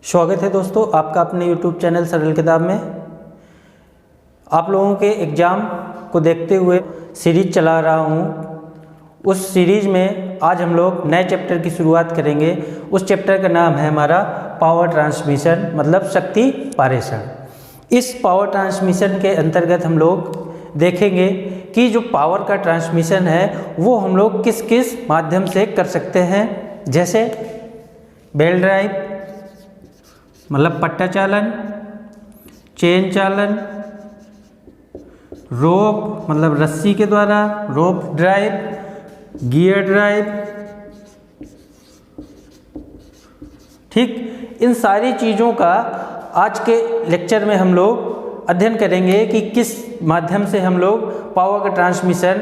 स्वागत है दोस्तों आपका अपने YouTube चैनल सरल किताब में। आप लोगों के एग्ज़ाम को देखते हुए सीरीज चला रहा हूँ। उस सीरीज में आज हम लोग नए चैप्टर की शुरुआत करेंगे। उस चैप्टर का नाम है हमारा पावर ट्रांसमिशन, मतलब शक्ति पारेषण। इस पावर ट्रांसमिशन के अंतर्गत हम लोग देखेंगे कि जो पावर का ट्रांसमिशन है वो हम लोग किस किस माध्यम से कर सकते हैं, जैसे बेल्ट ड्राइव मतलब पट्टा चालन, चेन चालन, रोप मतलब रस्सी के द्वारा रोप ड्राइव, गियर ड्राइव। ठीक, इन सारी चीज़ों का आज के लेक्चर में हम लोग अध्ययन करेंगे कि किस माध्यम से हम लोग पावर का ट्रांसमिशन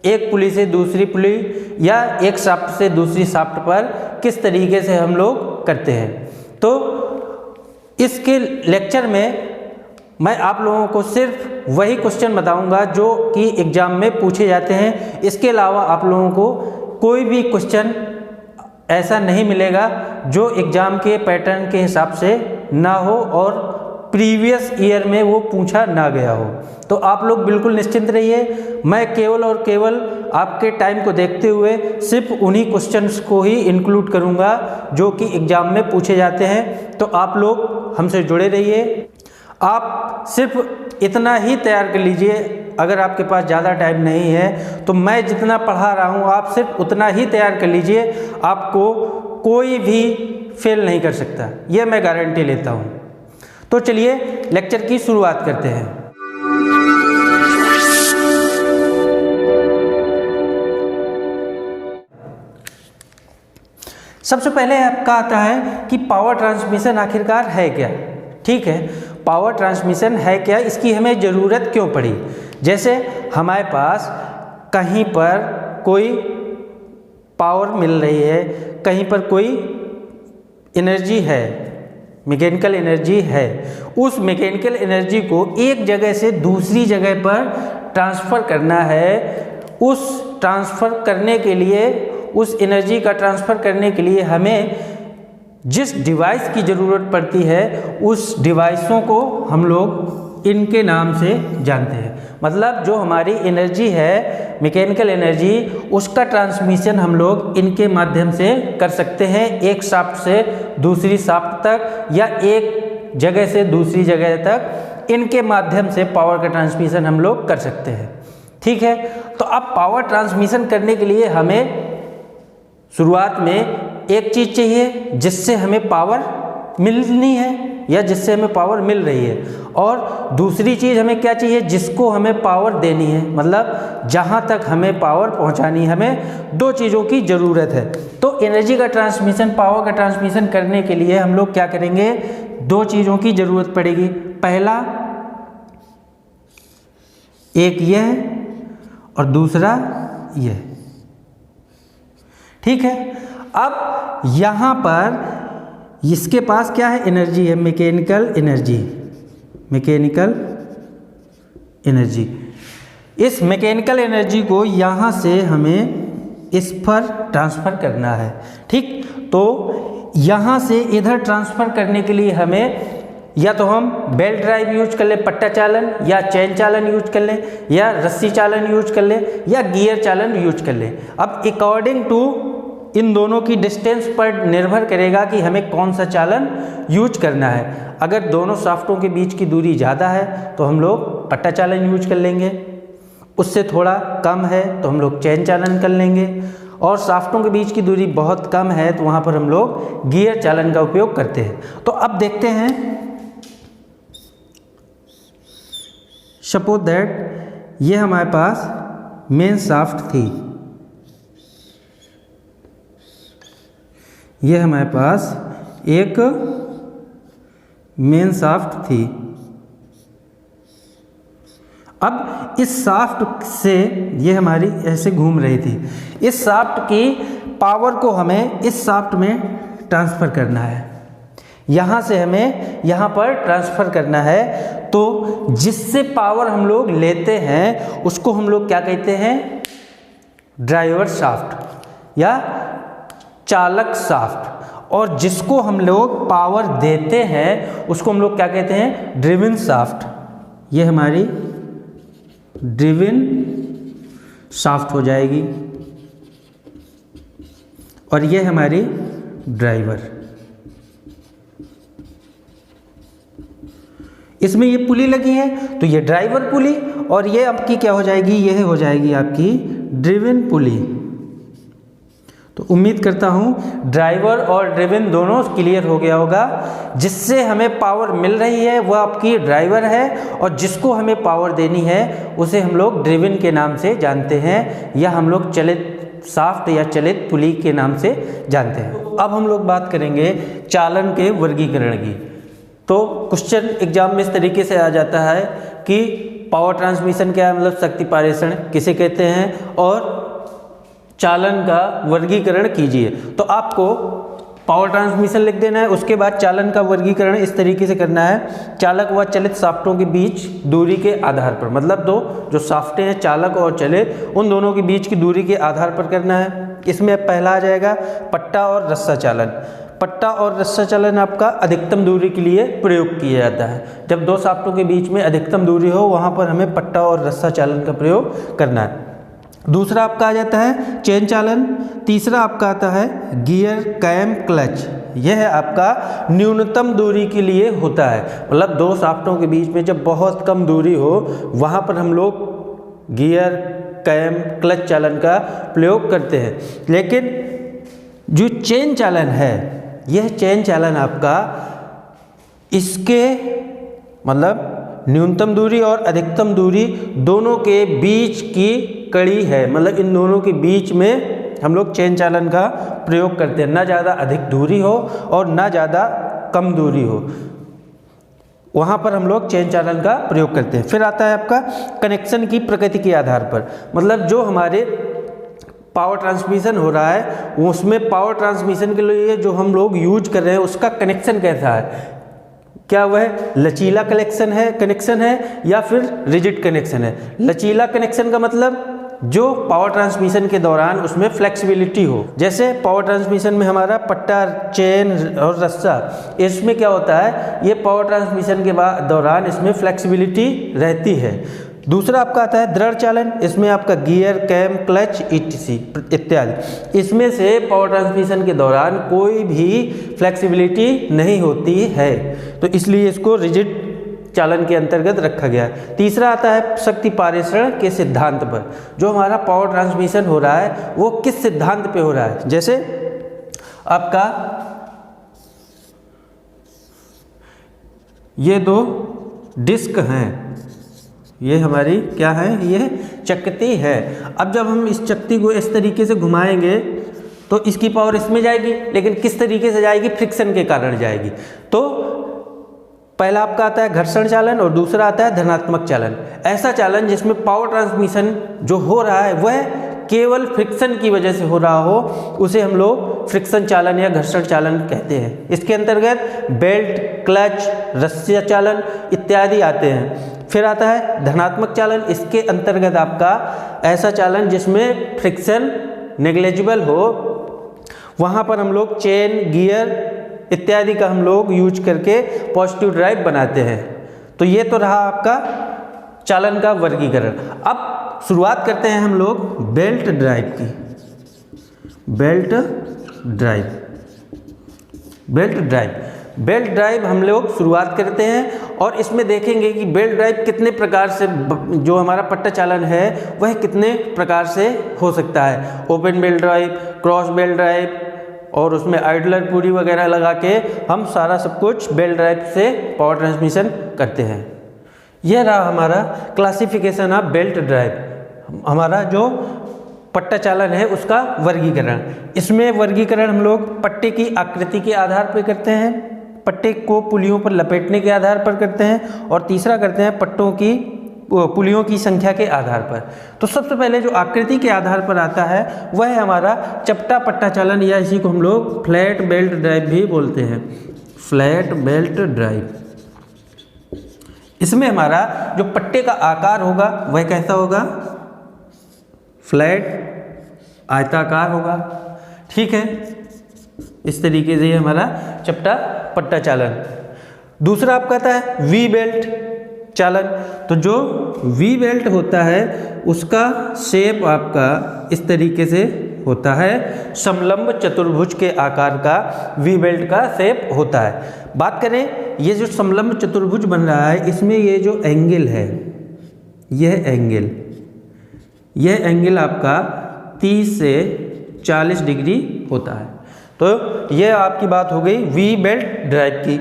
एक पुली से दूसरी पुली या एक शाफ्ट से दूसरी शाफ्ट पर किस तरीके से हम लोग करते हैं। तो इसके लेक्चर में मैं आप लोगों को सिर्फ वही क्वेश्चन बताऊंगा जो कि एग्ज़ाम में पूछे जाते हैं। इसके अलावा आप लोगों को कोई भी क्वेश्चन ऐसा नहीं मिलेगा जो एग्ज़ाम के पैटर्न के हिसाब से ना हो और प्रीवियस ईयर में वो पूछा ना गया हो। तो आप लोग बिल्कुल निश्चिंत रहिए। मैं केवल और केवल आपके टाइम को देखते हुए सिर्फ उन्हीं क्वेश्चंस को ही इंक्लूड करूंगा जो कि एग्ज़ाम में पूछे जाते हैं। तो आप लोग हमसे जुड़े रहिए। आप सिर्फ इतना ही तैयार कर लीजिए, अगर आपके पास ज़्यादा टाइम नहीं है तो मैं जितना पढ़ा रहा हूँ आप सिर्फ उतना ही तैयार कर लीजिए। आपको कोई भी फेल नहीं कर सकता, यह मैं गारंटी लेता हूँ। तो चलिए लेक्चर की शुरुआत करते हैं। सबसे पहले आपका आता है कि पावर ट्रांसमिशन आखिरकार है क्या। ठीक है, पावर ट्रांसमिशन है क्या, इसकी हमें ज़रूरत क्यों पड़ी। जैसे हमारे पास कहीं पर कोई पावर मिल रही है, कहीं पर कोई एनर्जी है, मैकेनिकल एनर्जी है। उस मैकेनिकल एनर्जी को एक जगह से दूसरी जगह पर ट्रांसफ़र करना है। उस ट्रांसफ़र करने के लिए, उस एनर्जी का ट्रांसफ़र करने के लिए हमें जिस डिवाइस की ज़रूरत पड़ती है उस डिवाइसों को हम लोग इनके नाम से जानते हैं। मतलब जो हमारी एनर्जी है, मैकेनिकल एनर्जी, उसका ट्रांसमिशन हम लोग इनके माध्यम से कर सकते हैं, एक शाफ्ट से दूसरी शाफ्ट तक या एक जगह से दूसरी जगह तक। इनके माध्यम से पावर का ट्रांसमिशन हम लोग कर सकते हैं। ठीक है, तो अब पावर ट्रांसमिशन करने के लिए हमें शुरुआत में एक चीज़ चाहिए जिससे हमें पावर मिलनी है या जिससे हमें पावर मिल रही है, और दूसरी चीज़ हमें क्या चाहिए, जिसको हमें पावर देनी है, मतलब जहाँ तक हमें पावर पहुँचानी है। हमें दो चीज़ों की ज़रूरत है। तो एनर्जी का ट्रांसमिशन, पावर का ट्रांसमिशन करने के लिए हम लोग क्या करेंगे, दो चीज़ों की ज़रूरत पड़ेगी। पहला एक यह और दूसरा यह। ठीक है, अब यहाँ पर इसके पास क्या है, एनर्जी है, मैकेनिकल एनर्जी। मैकेनिकल एनर्जी, इस मैकेनिकल एनर्जी को यहाँ से हमें इस पर ट्रांसफ़र करना है। ठीक, तो यहाँ से इधर ट्रांसफ़र करने के लिए हमें या तो हम बेल्ट ड्राइव यूज कर लें, पट्टा चालन, या चेन चालन यूज कर लें, या रस्सी चालन यूज कर लें, या गियर चालन यूज कर लें। अब अकॉर्डिंग टू इन दोनों की डिस्टेंस पर निर्भर करेगा कि हमें कौन सा चालन यूज करना है। अगर दोनों शाफ्टों के बीच की दूरी ज़्यादा है तो हम लोग पट्टा चालन यूज कर लेंगे, उससे थोड़ा कम है तो हम लोग चेन चालन कर लेंगे, और शाफ्टों के बीच की दूरी बहुत कम है तो वहाँ पर हम लोग गियर चालन का उपयोग करते हैं। तो अब देखते हैं, सपोज दैट ये हमारे पास मेन शाफ्ट थी, ये हमारे पास एक मेन शाफ्ट थी। अब इस शाफ्ट से ये हमारी ऐसे घूम रही थी। इस शाफ्ट की पावर को हमें इस शाफ्ट में ट्रांसफ़र करना है, यहाँ से हमें यहाँ पर ट्रांसफ़र करना है। तो जिससे पावर हम लोग लेते हैं उसको हम लोग क्या कहते हैं, ड्राइवर शाफ्ट या चालक शाफ्ट। और जिसको हम लोग पावर देते हैं उसको हम लोग क्या कहते हैं, ड्रिवन शाफ्ट। ये हमारी ड्रिवन शाफ्ट हो जाएगी और ये हमारी ड्राइवर। इसमें ये पुली लगी है तो ये ड्राइवर पुली, और ये आपकी क्या हो जाएगी, ये हो जाएगी आपकी ड्रिवन पुली। तो उम्मीद करता हूँ ड्राइवर और ड्रिवन दोनों क्लियर हो गया होगा। जिससे हमें पावर मिल रही है वह आपकी ड्राइवर है, और जिसको हमें पावर देनी है उसे हम लोग ड्रिवन के नाम से जानते हैं, या हम लोग चलित शाफ्ट या चलित पुली के नाम से जानते हैं। अब हम लोग बात करेंगे चालन के वर्गीकरण की। तो क्वेश्चन एग्जाम में इस तरीके से आ जाता है कि पावर ट्रांसमिशन क्या है, मतलब शक्ति पारेषण किसे कहते हैं, और चालन का वर्गीकरण कीजिए। तो आपको पावर ट्रांसमिशन लिख देना है, उसके बाद चालन का वर्गीकरण इस तरीके से करना है, चालक व चलित शाफ्टों के बीच दूरी के आधार पर, मतलब दो जो शाफ्टें हैं चालक और चलित, उन दोनों के बीच की दूरी के आधार पर करना है। इसमें पहला आ जाएगा पट्टा और रस्सा चालन। पट्टा और रस्सा चालन आपका अधिकतम दूरी के लिए प्रयोग किया जाता है। जब दो शाफ्टों के बीच में अधिकतम दूरी हो वहाँ पर हमें पट्टा और रस्सा चालन का प्रयोग करना है। दूसरा आपका आ जाता है चेन चालन। तीसरा आपका आता है गियर कैम क्लच। यह है आपका न्यूनतम दूरी के लिए होता है, मतलब दो शाफ्टों के बीच में जब बहुत कम दूरी हो वहाँ पर हम लोग गियर कैम क्लच चालन का प्रयोग करते हैं। लेकिन जो चेन चालन है, यह चेन चालन आपका इसके मतलब न्यूनतम दूरी और अधिकतम दूरी दोनों के बीच की कड़ी है, मतलब इन दोनों के बीच में हम लोग चेन चालन का प्रयोग करते हैं। ना ज़्यादा अधिक दूरी हो और ना ज़्यादा कम दूरी हो, वहाँ पर हम लोग चेन चालन का प्रयोग करते हैं। फिर आता है आपका कनेक्शन की प्रकृति के आधार पर, मतलब जो हमारे पावर ट्रांसमिशन हो रहा है उसमें पावर ट्रांसमिशन के लिए जो हम लोग यूज कर रहे हैं उसका कनेक्शन कैसा है, क्या वह लचीला कनेक्शन है या फिर रिजिड कनेक्शन है। लचीला कनेक्शन का मतलब जो पावर ट्रांसमिशन के दौरान उसमें फ्लेक्सिबिलिटी हो, जैसे पावर ट्रांसमिशन में हमारा पट्टा, चेन और रस्सा, इसमें क्या होता है, ये पावर ट्रांसमिशन के दौरान इसमें फ्लेक्सिबिलिटी रहती है। दूसरा आपका आता है दृढ़ चालन। इसमें आपका गियर कैम क्लच इत्यादि, इसमें से पावर ट्रांसमिशन के दौरान कोई भी फ्लेक्सिबिलिटी नहीं होती है, तो इसलिए इसको रिजिड चालन के अंतर्गत रखा गया है। तीसरा आता है शक्ति पारेषण के सिद्धांत पर। जो हमारा पावर ट्रांसमिशन हो रहा है वो किस सिद्धांत पे हो रहा है, जैसे आपका ये दो डिस्क हैं, ये हमारी क्या है, ये चकती है। अब जब हम इस चकती को इस तरीके से घुमाएंगे तो इसकी पावर इसमें जाएगी, लेकिन किस तरीके से जाएगी, फ्रिक्शन के कारण जाएगी। तो पहला आपका आता है घर्षण चालन और दूसरा आता है धनात्मक चालन। ऐसा चालन जिसमें पावर ट्रांसमिशन जो हो रहा है वह केवल फ्रिक्शन की वजह से हो रहा हो, उसे हम लोग फ्रिक्शन चालन या घर्षण चालन कहते हैं। इसके अंतर्गत बेल्ट, क्लच, रस्सा चालन इत्यादि आते हैं। फिर आता है धनात्मक चालन। इसके अंतर्गत आपका ऐसा चालन जिसमें फ्रिक्शन नेग्लिजिबल हो, वहाँ पर हम लोग चेन, गियर इत्यादि का हम लोग यूज करके पॉजिटिव ड्राइव बनाते हैं। तो ये तो रहा आपका चालन का वर्गीकरण। अब शुरुआत करते हैं हम लोग बेल्ट ड्राइव की। बेल्ट ड्राइव हम लोग शुरुआत करते हैं और इसमें देखेंगे कि बेल्ट ड्राइव कितने प्रकार से, जो हमारा पट्टा चालन है वह कितने प्रकार से हो सकता है। Open belt drive, cross belt drive और उसमें आइडलर पूरी वगैरह लगा के हम सारा सब कुछ बेल्ट ड्राइव से पावर ट्रांसमिशन करते हैं। यह रहा हमारा क्लासिफिकेशन ऑफ बेल्ट ड्राइव, हमारा जो पट्टा चालन है उसका वर्गीकरण। इसमें वर्गीकरण हम लोग पट्टे की आकृति के आधार पर करते हैं, पट्टे को पुलियों पर लपेटने के आधार पर करते हैं, और तीसरा करते हैं पट्टों की पुलियों की संख्या के आधार पर। तो सबसे पहले जो आकृति के आधार पर आता है वह है हमारा चपटा पट्टा चालन, या इसी को हम लोग फ्लैट बेल्ट ड्राइव भी बोलते हैं। फ्लैट बेल्ट ड्राइव, इसमें हमारा जो पट्टे का आकार होगा वह कैसा होगा, फ्लैट आयताकार होगा। ठीक है, इस तरीके से ये हमारा चपटा पट्टा चालन। दूसरा आपका आता है वी बेल्ट चालन। तो जो वी बेल्ट होता है उसका शेप आपका इस तरीके से होता है, समलंब चतुर्भुज के आकार का वी बेल्ट का शेप होता है। बात करें ये जो समलंब चतुर्भुज बन रहा है, इसमें ये जो एंगल है, यह एंगल आपका 30 से 40 डिग्री होता है। तो यह आपकी बात हो गई वी बेल्ट ड्राइव की।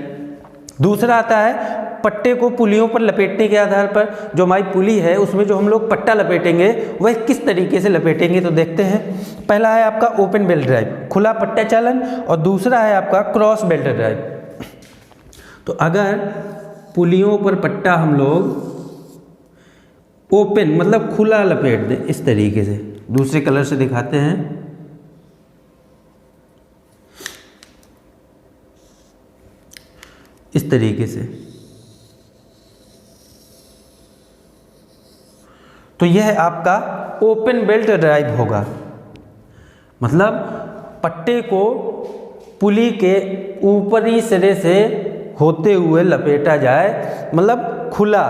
दूसरा आता है पट्टे को पुलियों पर लपेटने के आधार पर। जो हमारी पुली है उसमें जो हम लोग पट्टा लपेटेंगे वह किस तरीके से लपेटेंगे, तो देखते हैं। पहला है आपका ओपन बेल्ट ड्राइव, खुला पट्टा चालन, और दूसरा है आपका क्रॉस बेल्ट ड्राइव। तो अगर पुलियों पर पट्टा हम लोग ओपन मतलब खुला लपेट दें इस तरीके से, दूसरे कलर से दिखाते हैं, इस तरीके से, तो यह आपका ओपन बेल्ट ड्राइव होगा। मतलब पट्टे को पुली के ऊपरी सिरे से होते हुए लपेटा जाए, मतलब खुला,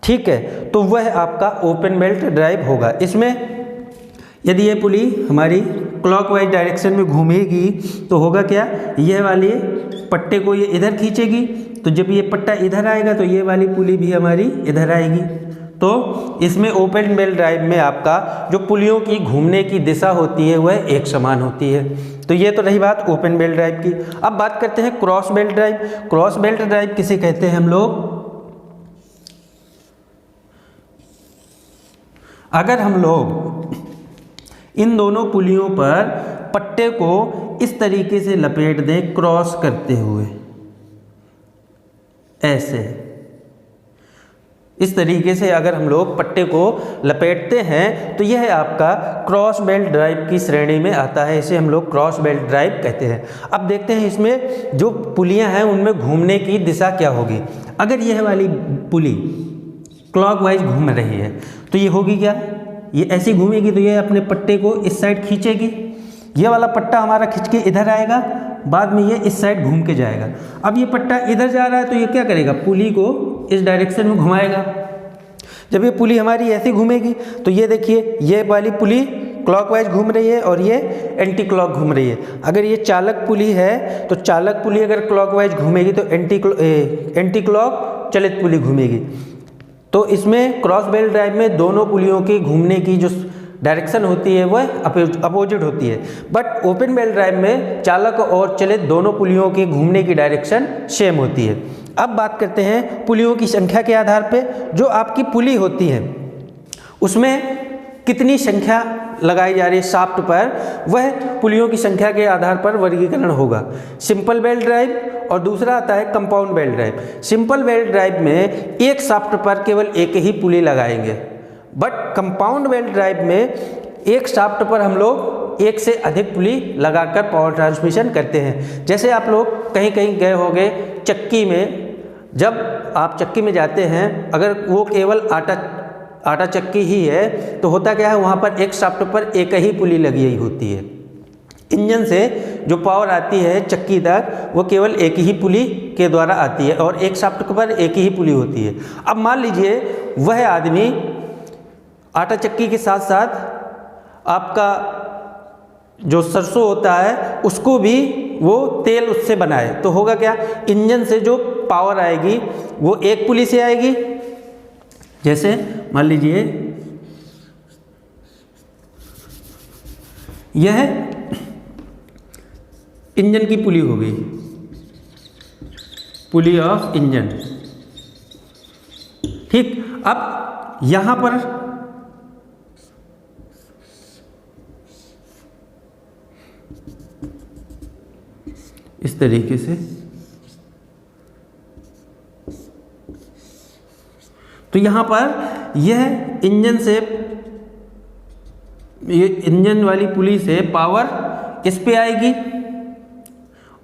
ठीक है, तो वह आपका ओपन बेल्ट ड्राइव होगा। इसमें यदि ये पुली हमारी क्लॉकवाइज डायरेक्शन में घूमेगी तो होगा क्या, यह वाली पट्टे को ये इधर खींचेगी, तो जब ये पट्टा इधर आएगा तो ये वाली पुली भी हमारी इधर आएगी। तो इसमें ओपन बेल्ट ड्राइव में आपका जो पुलियों की घूमने की दिशा होती है वह एक समान होती है। तो ये तो रही बात ओपन बेल्ट ड्राइव की। अब बात करते हैं cross belt drive. Cross belt drive किसे कहते हैं हम लोग, अगर हम लोग इन दोनों पुलियों पर पट्टे को इस तरीके से लपेट दें क्रॉस करते हुए, ऐसे इस तरीके से अगर हम लोग पट्टे को लपेटते हैं तो यह आपका क्रॉस बेल्ट ड्राइव की श्रेणी में आता है। इसे हम लोग क्रॉस बेल्ट ड्राइव कहते हैं। अब देखते हैं इसमें जो पुलियां हैं उनमें घूमने की दिशा क्या होगी। अगर यह वाली पुली क्लॉकवाइज घूम रही है तो ये होगी क्या, ये ऐसी घूमेगी, तो ये अपने पट्टे को इस साइड खींचेगी, ये वाला पट्टा हमारा खींच के इधर आएगा, बाद में ये इस साइड घूम के जाएगा। अब ये पट्टा इधर जा रहा है तो ये क्या करेगा, पुली को इस डायरेक्शन में घुमाएगा। जब ये पुली हमारी ऐसे घूमेगी तो ये देखिए ये वाली पुली क्लॉकवाइज घूम रही है और ये एंटी क्लॉक घूम रही है। अगर ये चालक पुली है तो चालक पुली अगर क्लॉकवाइज घूमेगी तो एंटी क्लॉक चलित पुली घूमेगी। तो इसमें क्रॉस बेल्ट ड्राइव में दोनों पुलियों की घूमने की जो डायरेक्शन होती है वह अपोजिट होती है, बट ओपन बेल्ट ड्राइव में चालक और चलित दोनों पुलियों की घूमने की डायरेक्शन सेम होती है। अब बात करते हैं पुलियों की संख्या के आधार पे। जो आपकी पुली होती है उसमें कितनी संख्या लगाई जा रही है शाफ्ट पर, वह पुलियों की संख्या के आधार पर वर्गीकरण होगा। सिंपल बेल्ट ड्राइव और दूसरा आता है compound belt drive. Simple belt drive में एक शाफ्ट पर केवल एक ही पुली लगाएंगे, बट कंपाउंड बेल्ट ड्राइव में एक शाफ्ट पर हम लोग एक से अधिक पुली लगाकर पावर ट्रांसमिशन करते हैं। जैसे आप लोग कहीं कहीं गए होंगे चक्की में, जब आप चक्की में जाते हैं अगर वो केवल आटा चक्की ही है तो होता क्या है, वहाँ पर एक शाफ्ट पर एक ही पुली लगी हुई होती है। इंजन से जो पावर आती है चक्की तक वो केवल एक ही पुली के द्वारा आती है और एक शाफ्ट पर एक ही पुली होती है। अब मान लीजिए वह आदमी आटा चक्की के साथ साथ आपका जो सरसों होता है उसको भी वो तेल उससे बनाए, तो होगा क्या, इंजन से जो पावर आएगी वो एक पुली से आएगी। जैसे मान लीजिए यह इंजन की पुली हो गई, पुली ऑफ इंजन, ठीक। अब यहां पर इस तरीके से, तो यहां पर यह इंजन से, ये इंजन वाली पुली से पावर इस पे आएगी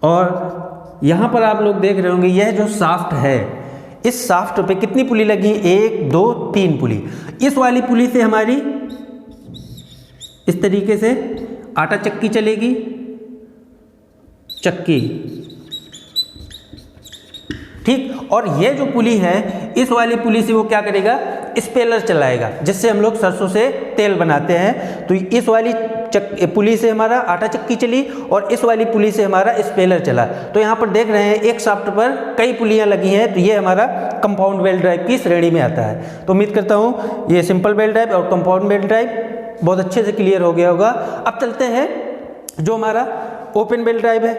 और यहां पर आप लोग देख रहे होंगे यह जो शाफ्ट है, इस शाफ्ट पे कितनी पुली लगी, 1 2 3 पुली। इस वाली पुली से हमारी इस तरीके से आटा चक्की चलेगी चक्की, ठीक। और ये जो पुली है, इस वाली पुली से वो क्या करेगा, स्पेलर चलाएगा, जिससे हम लोग सरसों से तेल बनाते हैं। तो इस वाली पुली से हमारा आटा चक्की चली और इस वाली पुली से हमारा स्पेलर चला। तो यहाँ पर देख रहे हैं एक शाफ्ट पर कई पुलियाँ लगी हैं, तो ये हमारा कंपाउंड बेल्ट ड्राइव की श्रेणी में आता है। तो उम्मीद करता हूँ ये सिंपल बेल्ट ड्राइव और कंपाउंड बेल्ट ड्राइव बहुत अच्छे से क्लियर हो गया होगा। अब चलते हैं जो हमारा ओपन बेल्ट ड्राइव है,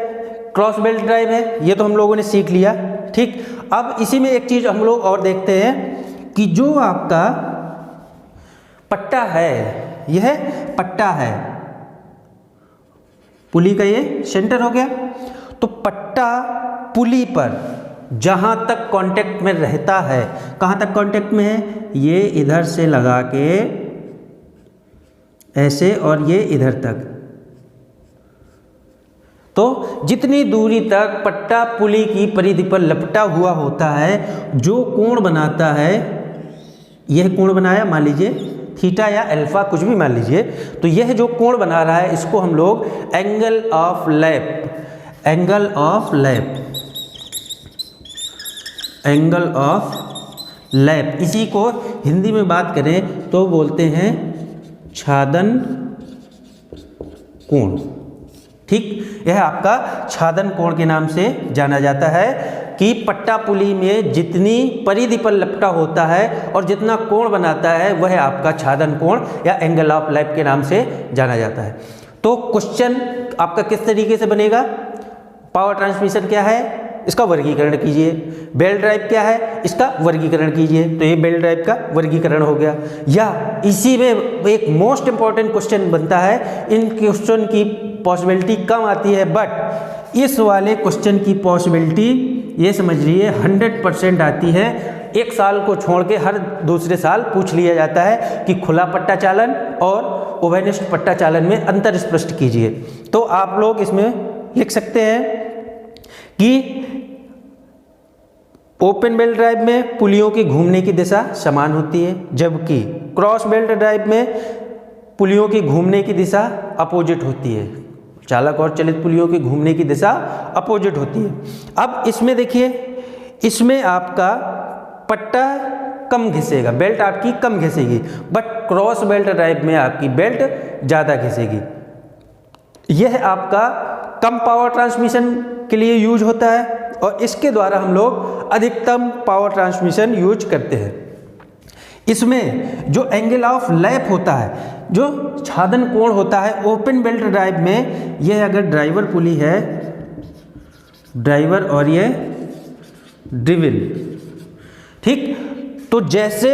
क्रॉस बेल्ट ड्राइव है, ये तो हम लोगों ने सीख लिया, ठीक। अब इसी में एक चीज़ हम लोग और देखते हैं कि जो आपका पट्टा है, यह पट्टा है, पुली का ये सेंटर हो गया। तो पट्टा पुली पर जहाँ तक कांटेक्ट में रहता है, कहाँ तक कांटेक्ट में है, ये इधर से लगा के ऐसे और ये इधर तक। तो जितनी दूरी तक पट्टा पुली की परिधि पर लपटा हुआ होता है, जो कोण बनाता है, यह कोण बनाया, मान लीजिए थीटा या अल्फा, कुछ भी मान लीजिए। तो यह जो कोण बना रहा है, इसको हम लोग angle of lap, angle of lap, angle of lap, इसी को हिंदी में बात करें तो बोलते हैं छादन कोण, ठीक। यह आपका छादन कोण के नाम से जाना जाता है कि पट्टा पुली में जितनी परिधि पर लपटा होता है और जितना कोण बनाता है, वह आपका छादन कोण या एंगल ऑफ लैप के नाम से जाना जाता है। तो क्वेश्चन आपका किस तरीके से बनेगा, पावर ट्रांसमिशन क्या है, इसका वर्गीकरण कीजिए। बेल्ट ड्राइव क्या है, इसका वर्गीकरण कीजिए। तो ये बेल्ट ड्राइव का वर्गीकरण हो गया। या इसी में एक मोस्ट इंपॉर्टेंट क्वेश्चन बनता है, इन क्वेश्चन की पॉसिबिलिटी कम आती है, बट इस वाले क्वेश्चन की पॉसिबिलिटी ये समझ लीजिए 100% आती है। एक साल को छोड़ के हर दूसरे साल पूछ लिया जाता है कि खुला पट्टा चालन और ओवैनिष्ठ पट्टा चालन में अंतर स्पष्ट कीजिए। तो आप लोग इसमें लिख सकते हैं कि ओपन बेल्ट ड्राइव में पुलियों की घूमने की दिशा समान होती है, जबकि क्रॉस बेल्ट ड्राइव में पुलियों की घूमने की दिशा अपोजिट होती है। चालक और चलित पुलियों की घूमने की दिशा अपोजिट होती है। अब इसमें देखिए, इसमें आपका पट्टा कम घिसेगा, बेल्ट आपकी कम घिसेगी, बट क्रॉस बेल्ट ड्राइव में आपकी बेल्ट ज़्यादा घिसेगी। यह आपका कम पावर ट्रांसमिशन के लिए यूज होता है और इसके द्वारा हम लोग अधिकतम पावर ट्रांसमिशन यूज करते हैं। इसमें जो एंगल ऑफ लैप होता है, जो छादन कोण होता है ओपन बेल्ट ड्राइव में, यह अगर ड्राइवर पुली है, ड्राइवर और ये ड्रिविल, ठीक। तो जैसे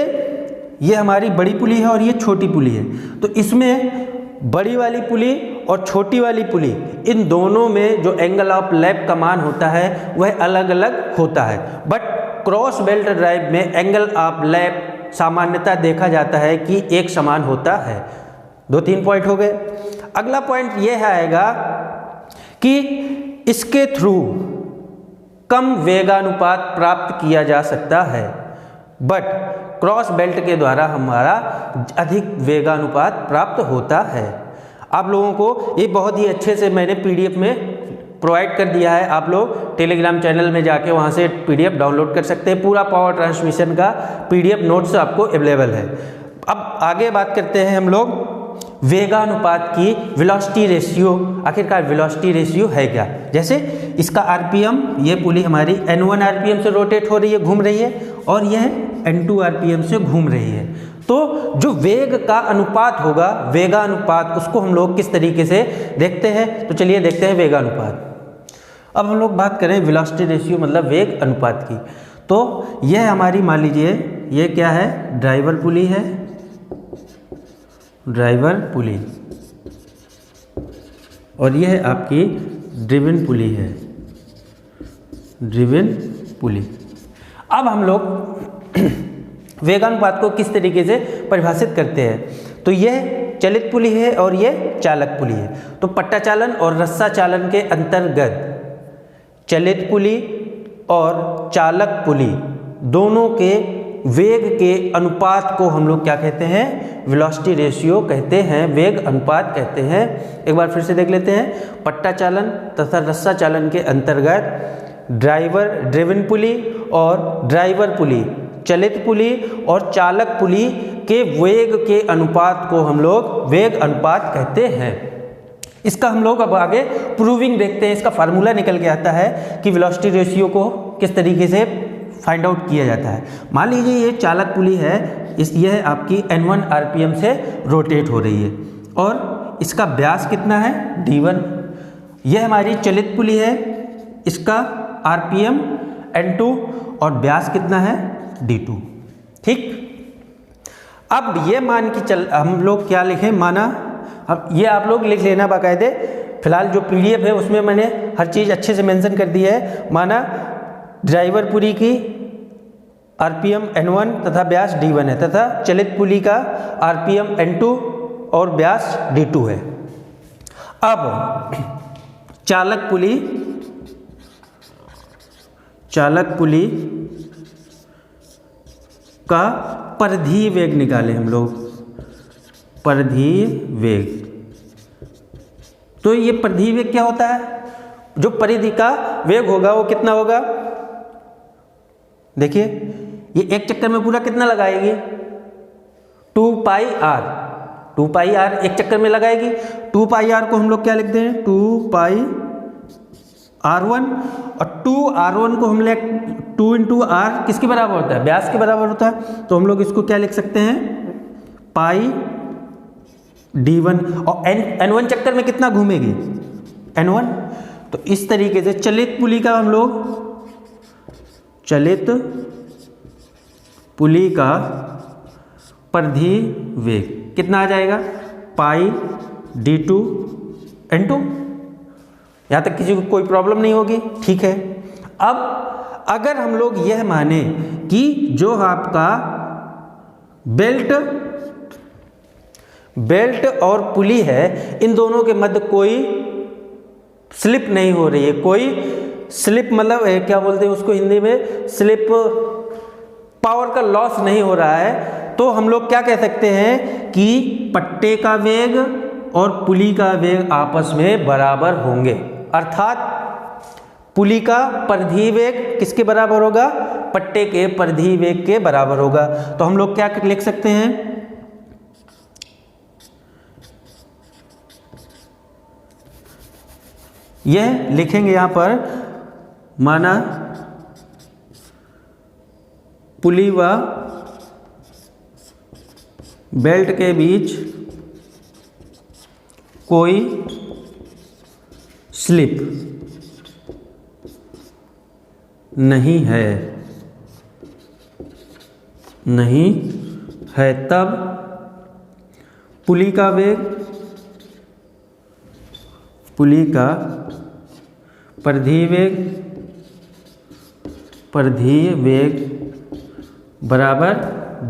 ये हमारी बड़ी पुली है और ये छोटी पुली है, तो इसमें बड़ी वाली पुली और छोटी वाली पुली, इन दोनों में जो एंगल ऑफ लैप का मान होता है वह अलग अलग होता है। बट क्रॉस बेल्ट ड्राइव में एंगल ऑफ लैप सामान्यतः देखा जाता है कि एक समान होता है। 2-3 पॉइंट हो गए। अगला पॉइंट यह आएगा कि इसके थ्रू कम वेगानुपात प्राप्त किया जा सकता है, बट क्रॉस बेल्ट के द्वारा हमारा अधिक वेगानुपात प्राप्त होता है। आप लोगों को ये बहुत ही अच्छे से मैंने पीडीएफ में प्रोवाइड कर दिया है। आप लोग टेलीग्राम चैनल में जाके वहाँ से पीडीएफ डाउनलोड कर सकते हैं। पूरा पावर ट्रांसमिशन का पीडीएफ नोट्स आपको अवेलेबल है। अब आगे बात करते हैं हम लोग वेगानुपात की, वेलोसिटी रेशियो। आखिरकार वेलोसिटी रेशियो है क्या? जैसे इसका आरपीएम, ये पुली हमारी N1 आरपीएम से रोटेट हो रही है, घूम रही है, और यह N2 आरपीएम से घूम रही है। तो जो वेग का अनुपात होगा, वेगानुपात, उसको हम लोग किस तरीके से देखते हैं? तो चलिए देखते हैं वेगानुपात। अब हम लोग बात करें वेलोसिटी रेशियो मतलब वेग अनुपात की। तो यह हमारी, मान लीजिए ये क्या है, ड्राइवर पुली है, ड्राइवर पुली, और यह आपकी ड्रिवन पुली है, ड्रिवन पुली। अब हम लोग वेगानुपात को किस तरीके से परिभाषित करते हैं? तो यह चलित पुली है और यह चालक पुली है। तो पट्टा चालन और रस्सा चालन के अंतर्गत चलित पुली और चालक पुली दोनों के वेग के अनुपात को हम लोग क्या कहते हैं, वेलोसिटी रेशियो कहते हैं, वेग अनुपात कहते हैं। एक बार फिर से देख लेते हैं। पट्टा चालन तथा रस्सा चालन के अंतर्गत ड्राइवन पुली और ड्राइवर पुली, चलित पुली और चालक पुली के वेग के अनुपात को हम लोग वेग अनुपात कहते हैं। इसका हम लोग अब आगे प्रूविंग देखते हैं। इसका फार्मूला निकल के आता है कि वेलोसिटी रेशियो को किस तरीके से फाइंड आउट किया जाता है। मान लीजिए ये चालक पुली है, यह आपकी N1 RPM से रोटेट हो रही है और इसका व्यास कितना है, D1। यह हमारी चलित पुली है, इसका RPM N2 और व्यास कितना है, D2। ठीक, अब ये मान के चल हम लोग क्या लिखें, माना अब ये आप लोग लिख लेना बाकायदे। फिलहाल जो PDF है उसमें मैंने हर चीज़ अच्छे से मेंशन कर दी है। माना ड्राइवर पुली की RPM N1 तथा व्यास D1 है तथा चलित पुली का RPM N2 और व्यास D2 है। अब चालक पुली का परिधीय वेग निकालें हम लोग, परिधीय वेग। तो ये परिधीय वेग क्या होता है, जो परिधि का वेग होगा वो कितना होगा, देखिए ये एक चक्कर में पूरा कितना लगाएगी, 2 पाई r, 2 पाई r एक चक्कर में लगाएगी। 2 पाई r को हम लोग क्या लिखते हैं, 2 पाई r1 और 2 r1 को हम लोग 2 इंटू r किसके बराबर होता है, व्यास के बराबर होता है। तो हम लोग इसको क्या लिख सकते हैं, पाई d1 और n1 चक्कर में कितना घूमेगी, n1। तो इस तरीके से चलित पुली का हम लोग, चलित पुली का परिधीय वेग कितना आ जाएगा, पाई d2 n2। यहाँ तक किसी को कोई प्रॉब्लम नहीं होगी, ठीक है। अब अगर हम लोग यह माने कि जो आपका बेल्ट और पुली है, इन दोनों के मध्य कोई स्लिप नहीं हो रही है, कोई स्लिप मतलब क्या बोलते हैं उसको हिंदी में, स्लिप, पावर का लॉस नहीं हो रहा है, तो हम लोग क्या कह सकते हैं कि पट्टे का वेग और पुली का वेग आपस में बराबर होंगे। अर्थात पुली का परिधीय वेग किसके बराबर होगा, पट्टे के परिधीय वेग के बराबर होगा। तो हम लोग क्या लिख सकते हैं, यह लिखेंगे यहां पर, माना पुली व बेल्ट के बीच कोई स्लिप नहीं है, तब पुली का परिधीय वेग बराबर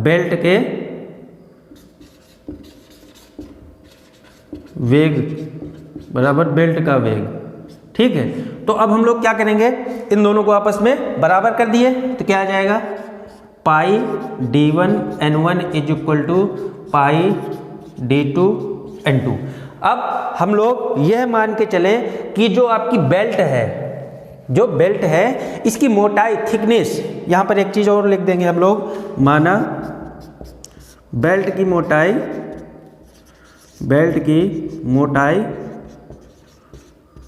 बेल्ट के वेग बराबर बेल्ट का वेग। ठीक है, तो अब हम लोग क्या करेंगे, इन दोनों को आपस में बराबर कर दिए तो क्या आ जाएगा, pi d1 n1 is equal to pi d2 n2। अब हम लोग यह मान के चले कि जो आपकी बेल्ट है इसकी मोटाई, थिकनेस, यहाँ पर एक चीज़ और लिख देंगे हम लोग, माना बेल्ट की मोटाई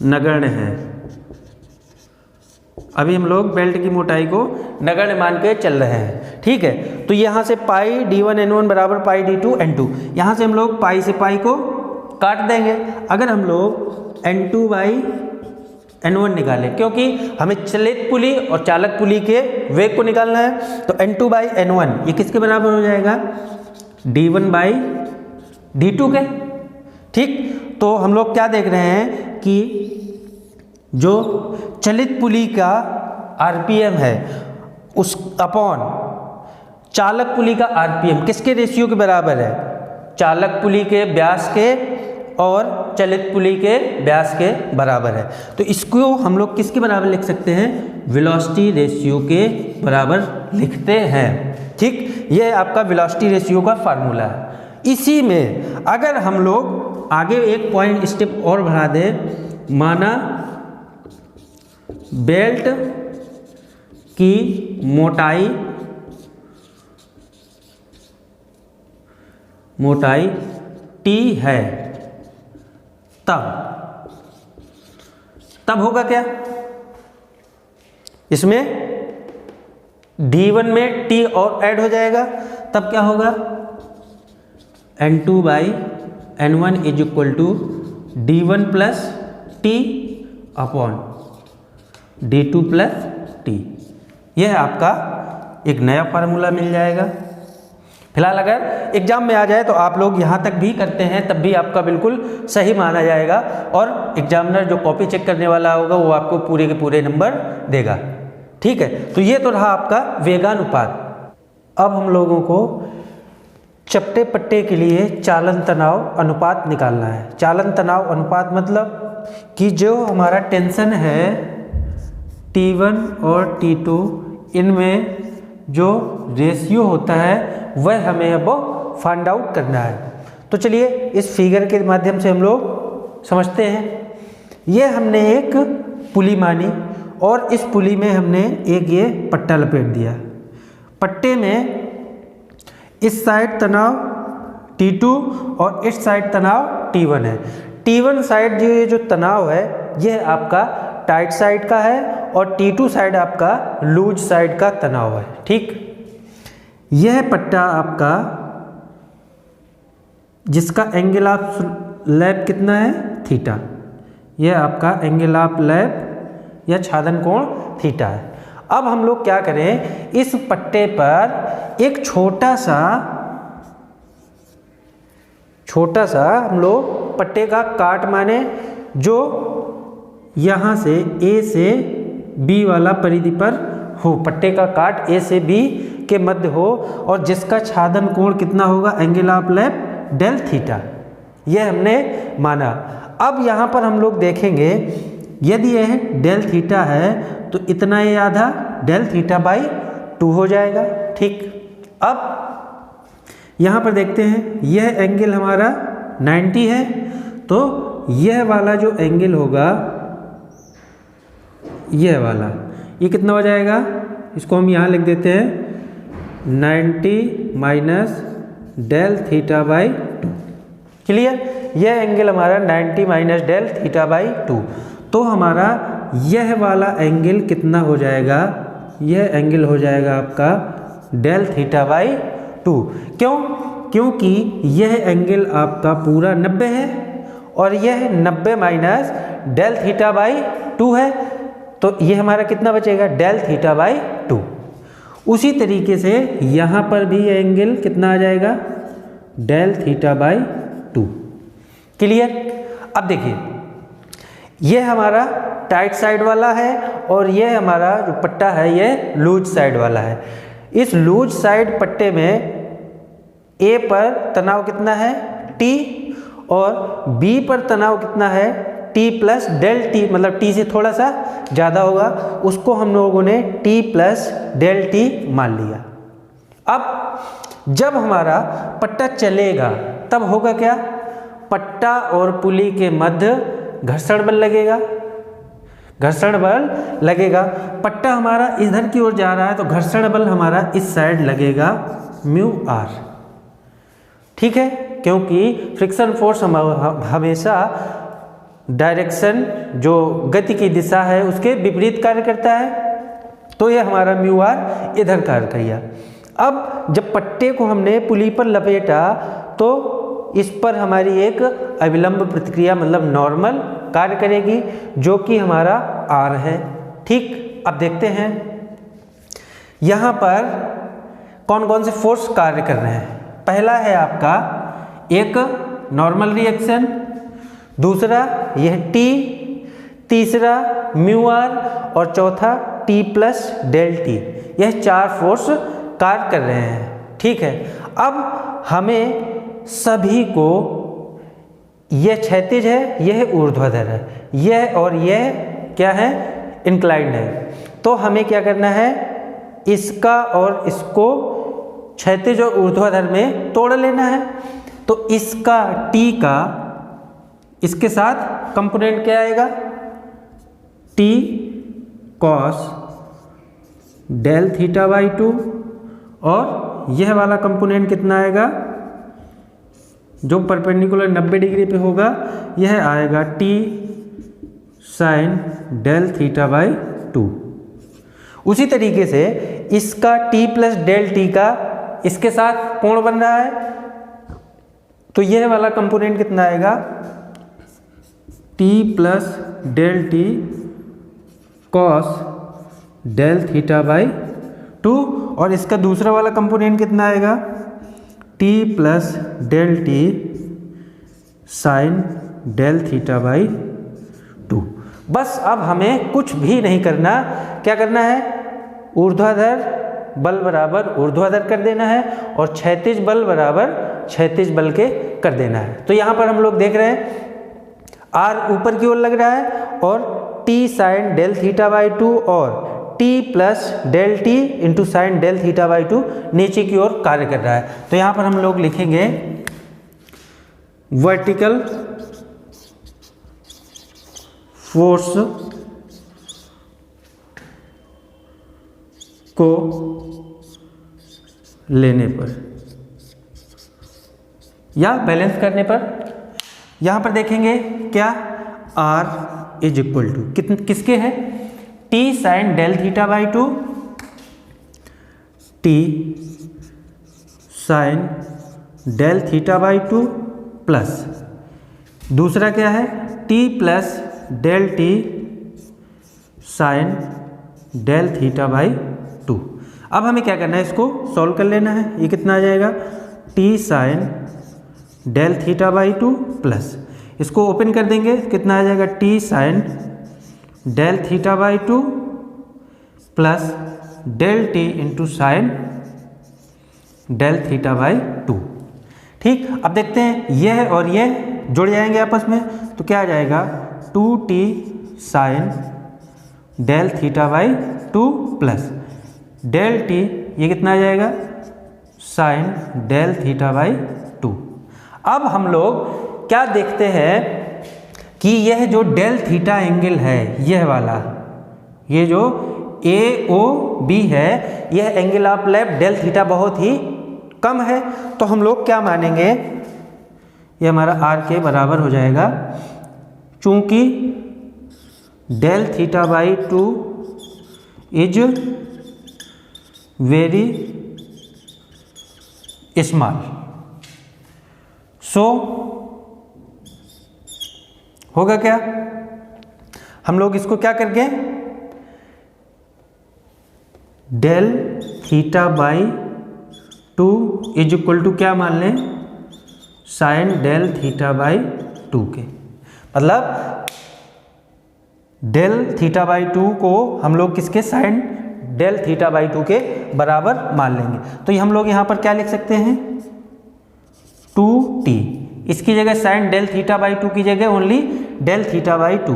नगण्य है। अभी हम लोग बेल्ट की मोटाई को नगण्य मान के चल रहे हैं। ठीक है, तो यहाँ से पाई d1 n1 बराबर पाई d2 n2, यहाँ से हम लोग पाई से पाई को काट देंगे। अगर हम लोग n2 बाई n1 निकालें, क्योंकि हमें चलित पुली और चालक पुली के वेग को निकालना है, तो n2 बाई n1 ये किसके बराबर हो जाएगा, d1 बाई d2 के। ठीक, तो हम लोग क्या देख रहे हैं कि जो चलित पुली का RPM है उस अपॉन चालक पुली का RPM किसके रेशियो के बराबर है, चालक पुली के व्यास के और चलित पुली के व्यास के बराबर है। तो इसको हम लोग किसके बराबर लिख सकते हैं? वेलोसिटी रेशियो के बराबर लिखते हैं। ठीक, यह आपका वेलोसिटी रेशियो का फार्मूला है। इसी में अगर हम लोग आगे एक पॉइंट स्टेप और बढ़ा दें, माना बेल्ट की मोटाई T है, तब होगा क्या? इसमें D1 में T और ऐड हो जाएगा, तब क्या होगा? N2 by N1 is equal to D1 plus T upon D2 plus T। यह आपका एक नया फार्मूला मिल जाएगा। फिलहाल अगर एग्जाम में आ जाए तो आप लोग यहाँ तक भी करते हैं, तब भी आपका बिल्कुल सही माना जाएगा और एग्जामिनर जो कॉपी चेक करने वाला होगा वो आपको पूरे के पूरे नंबर देगा। ठीक है, तो ये तो रहा आपका वेगानुपात। अब हम लोगों को चपटे पट्टे के लिए चालन तनाव अनुपात निकालना है। चालन तनाव अनुपात मतलब कि जो हमारा टेंशन है T1 और T2, इनमें जो रेशियो होता है वह हमें अब फाइंड आउट करना है। तो चलिए इस फिगर के माध्यम से हम लोग समझते हैं। ये हमने एक पुली मानी और इस पुली में हमने एक ये पट्टा लपेट दिया। पट्टे में इस साइड तनाव T2 और इस साइड तनाव T1 है। T1 साइड जो तनाव है यह आपका टाइट साइड का है और T2 साइड आपका लूज साइड का तनाव है। ठीक, यह पट्टा आपका जिसका एंगल ऑफ लैप कितना है? थीटा। यह आपका एंगल ऑफ लैप या छादन कोण थीटा है। अब हम लोग क्या करें, इस पट्टे पर एक छोटा सा हम लोग पट्टे का काट माने, जो यहाँ से A से B वाला परिधि पर हो। पट्टे का काट A से B के मध्य हो और जिसका छादन कोण कितना होगा? Angle of lap del theta. यह हमने माना। अब यहाँ पर हम लोग देखेंगे, यदि यह डेल थीटा है तो इतना ये आधा डेल थीटा बाई 2 हो जाएगा। ठीक, अब यहाँ पर देखते हैं, यह एंगल हमारा 90 है, तो यह वाला जो एंगल होगा, यह वाला, ये कितना हो जाएगा? इसको हम यहाँ लिख देते हैं 90 minus del theta by 2। Clear? यह एंगल हमारा 90 माइनस डेल थीटा बाई 2। तो हमारा यह वाला एंगल कितना हो जाएगा? यह एंगल हो जाएगा आपका डेल थीटा बाई 2। क्यों? क्योंकि यह एंगल आपका पूरा 90 है और यह 90 माइनस डेल थीटा बाई 2 है, तो ये हमारा कितना बचेगा? Del theta by 2। उसी तरीके से यहाँ पर भी ये एंगल कितना आ जाएगा? Del theta by 2। क्लियर? अब देखिए, ये हमारा टाइट साइड वाला है और ये हमारा जो पट्टा है ये लूज साइड वाला है। इस लूज साइड पट्टे में A पर तनाव कितना है? T, और B पर तनाव कितना है? T प्लस डेल T, मतलब T से थोड़ा सा ज़्यादा होगा, उसको हम लोगों ने T प्लस डेल T मान लिया। अब जब हमारा पट्टा चलेगा तब होगा क्या? पट्टा और पुली के मध्य घर्षण बल लगेगा। घर्षण बल लगेगा, पट्टा हमारा इधर की ओर जा रहा है तो घर्षण बल हमारा इस साइड लगेगा म्यू आर। ठीक है, क्योंकि फ्रिक्शन फोर्स हमेशा डायरेक्शन, जो गति की दिशा है उसके विपरीत कार्य करता है, तो यह हमारा म्यू आर इधर कार्य किया। अब जब पट्टे को हमने पुली पर लपेटा तो इस पर हमारी एक अविलंब प्रतिक्रिया मतलब नॉर्मल कार्य करेगी, जो कि हमारा आर है। ठीक, अब देखते हैं यहाँ पर कौन कौन से फोर्स कार्य कर रहे हैं। पहला है आपका एक नॉर्मल रिएक्शन, दूसरा यह T, तीसरा म्यू आर और चौथा T प्लस डेल T। यह 4 फोर्स कार्य कर रहे हैं। ठीक है, अब हमें सभी को यह क्षैतिज है, यह ऊर्ध्वाधर है, यह और यह क्या है, इंक्लाइंड है। तो हमें क्या करना है, इसका और इसको क्षैतिज और ऊर्ध्वाधर में तोड़ लेना है। तो इसका t का इसके साथ कंपोनेंट क्या आएगा, t cos del theta by 2, और यह वाला कंपोनेंट कितना आएगा, जो परपेंडिकुलर 90 डिग्री पे होगा, यह आएगा t sine del theta by 2। उसी तरीके से इसका t प्लस डेल t का इसके साथ कोण बन रहा है, तो यह वाला कंपोनेंट कितना आएगा, t plus del t cos del theta by 2, और इसका दूसरा वाला कंपोनेंट कितना आएगा, t plus del t sine del theta by 2। बस अब हमें कुछ भी नहीं करना, क्या करना है, ऊर्ध्वाधर बल बराबर ऊर्ध्वाधर कर देना है और क्षैतिज बल बराबर क्षैतिज बल के कर देना है। तो यहाँ पर हम लोग देख रहे हैं r ऊपर की ओर लग रहा है और t sine del theta by 2 और t plus del t into sine del theta by 2 नीचे की ओर कार्य कर रहा है। तो यहाँ पर हम लोग लिखेंगे वर्टिकल फोर्स को लेने पर या बैलेंस करने पर, यहाँ पर देखेंगे क्या, r इज इक्वल टू किसके है, t sine del theta by 2, t sine del theta by 2 plus दूसरा क्या है, t plus del t sine del theta by 2। अब हमें क्या करना है, इसको सॉल्व कर लेना है। ये कितना आ जाएगा, t sine del theta by 2 plus इसको ओपन कर देंगे, कितना आ जाएगा, t sine del theta by 2 plus del t into sine del theta by 2। ठीक, अब देखते हैं यह और यह जुड़ जाएंगे आपस में, तो क्या आ जाएगा, 2t sine del theta by 2 plus del t, ये कितना आ जाएगा, साइन डेल थीटा बाई 2। अब हम लोग क्या देखते हैं कि यह जो डेल थीटा एंगल है, यह वाला, ये जो AOB है, यह angle of left del theta बहुत ही कम है। तो हम लोग क्या मानेंगे, ये हमारा R के बराबर हो जाएगा, चूंकि del theta by 2 is very small, so होगा क्या, हम लोग इसको क्या करके del theta by 2 is equal to क्या मान लें, साइन डेल थीटा बाई 2 के, मतलब डेल थीटा बाई 2 को हम लोग किसके, साइन डेल थीटा बाई 2 के बराबर मान लेंगे। तो ये हम लोग यहाँ पर क्या लिख सकते हैं, 2t, इसकी जगह साइन डेल थीटा बाई 2 की जगह only del theta by 2,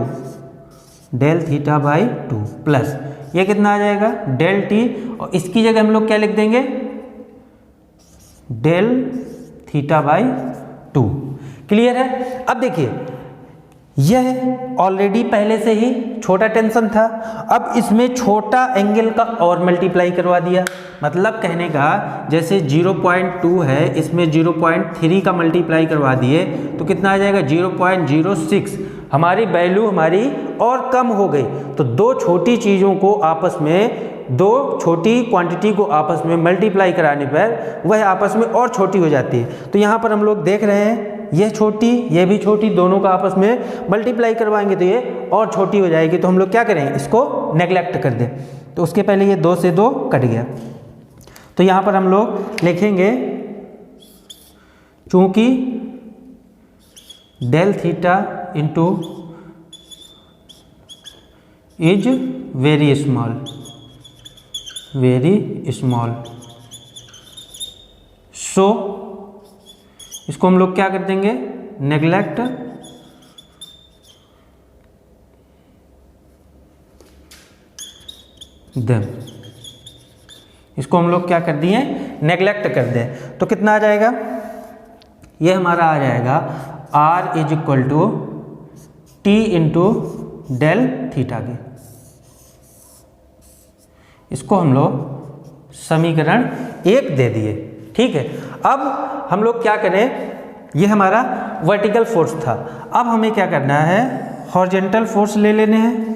del theta by 2 plus ये कितना आ जाएगा, डेल t, और इसकी जगह हम लोग क्या लिख देंगे, डेल थीटा बाई 2। क्लियर है। अब देखिए यह ऑलरेडी पहले से ही छोटा टेंशन था, अब इसमें छोटा एंगल का और मल्टीप्लाई करवा दिया, मतलब कहने का जैसे 0.2 है, इसमें 0.3 का मल्टीप्लाई करवा दिए तो कितना आ जाएगा, 0.06। हमारी वैल्यू हमारी और कम हो गई। तो दो छोटी चीज़ों को आपस में, दो छोटी क्वांटिटी को आपस में मल्टीप्लाई कराने पर वह आपस में और छोटी हो जाती है। तो यहाँ पर हम लोग देख रहे हैं यह छोटी, यह भी छोटी, दोनों का आपस में मल्टीप्लाई करवाएंगे तो ये और छोटी हो जाएगी। तो हम लोग क्या करें, इसको नेग्लेक्ट कर दें। तो उसके पहले ये 2 से 2 कट गया। तो यहाँ पर हम लोग लिखेंगे चूंकि del theta into is very small, very small, so इसको हम लोग क्या कर देंगे, नेग्लेक्ट देम। इसको हम लोग क्या कर दिए, नेग्लेक्ट कर दें, तो कितना आ जाएगा, ये हमारा आ जाएगा r is equal to T into del theta के। इसको हम लोग समीकरण 1 दे दिए। ठीक है, अब हम लोग क्या करें, ये हमारा वर्टिकल फोर्स था, अब हमें क्या करना है, हॉरिजॉन्टल फोर्स ले लेने हैं।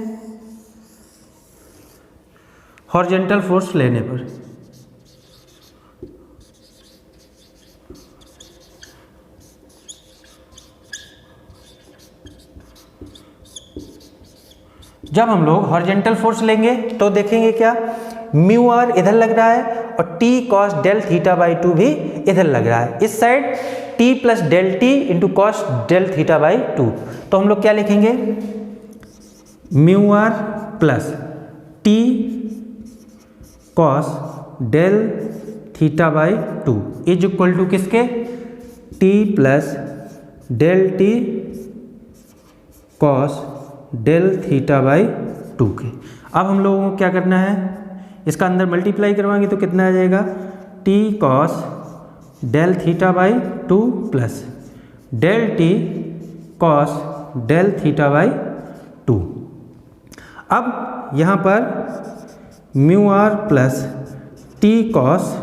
हॉरिजॉन्टल फोर्स लेने पर जब हम लोग हॉरिजॉन्टल फोर्स लेंगे तो देखेंगे क्या, म्यू आर इधर लग रहा है और T cos del theta by 2 भी इधर लग रहा है, इस side T plus del T into cos del theta by 2। तो हम लोग क्या लिखेंगे, mu R plus T cos del theta by 2 is equal to किसके, T plus del T cos del theta by 2 के। अब हम लोगों को क्या करना है, इसका अंदर मल्टीप्लाई करवाएंगे तो कितना आ जाएगा, T cos del theta by 2 plus del T cos del theta by 2। अब यहाँ पर mu R plus T cos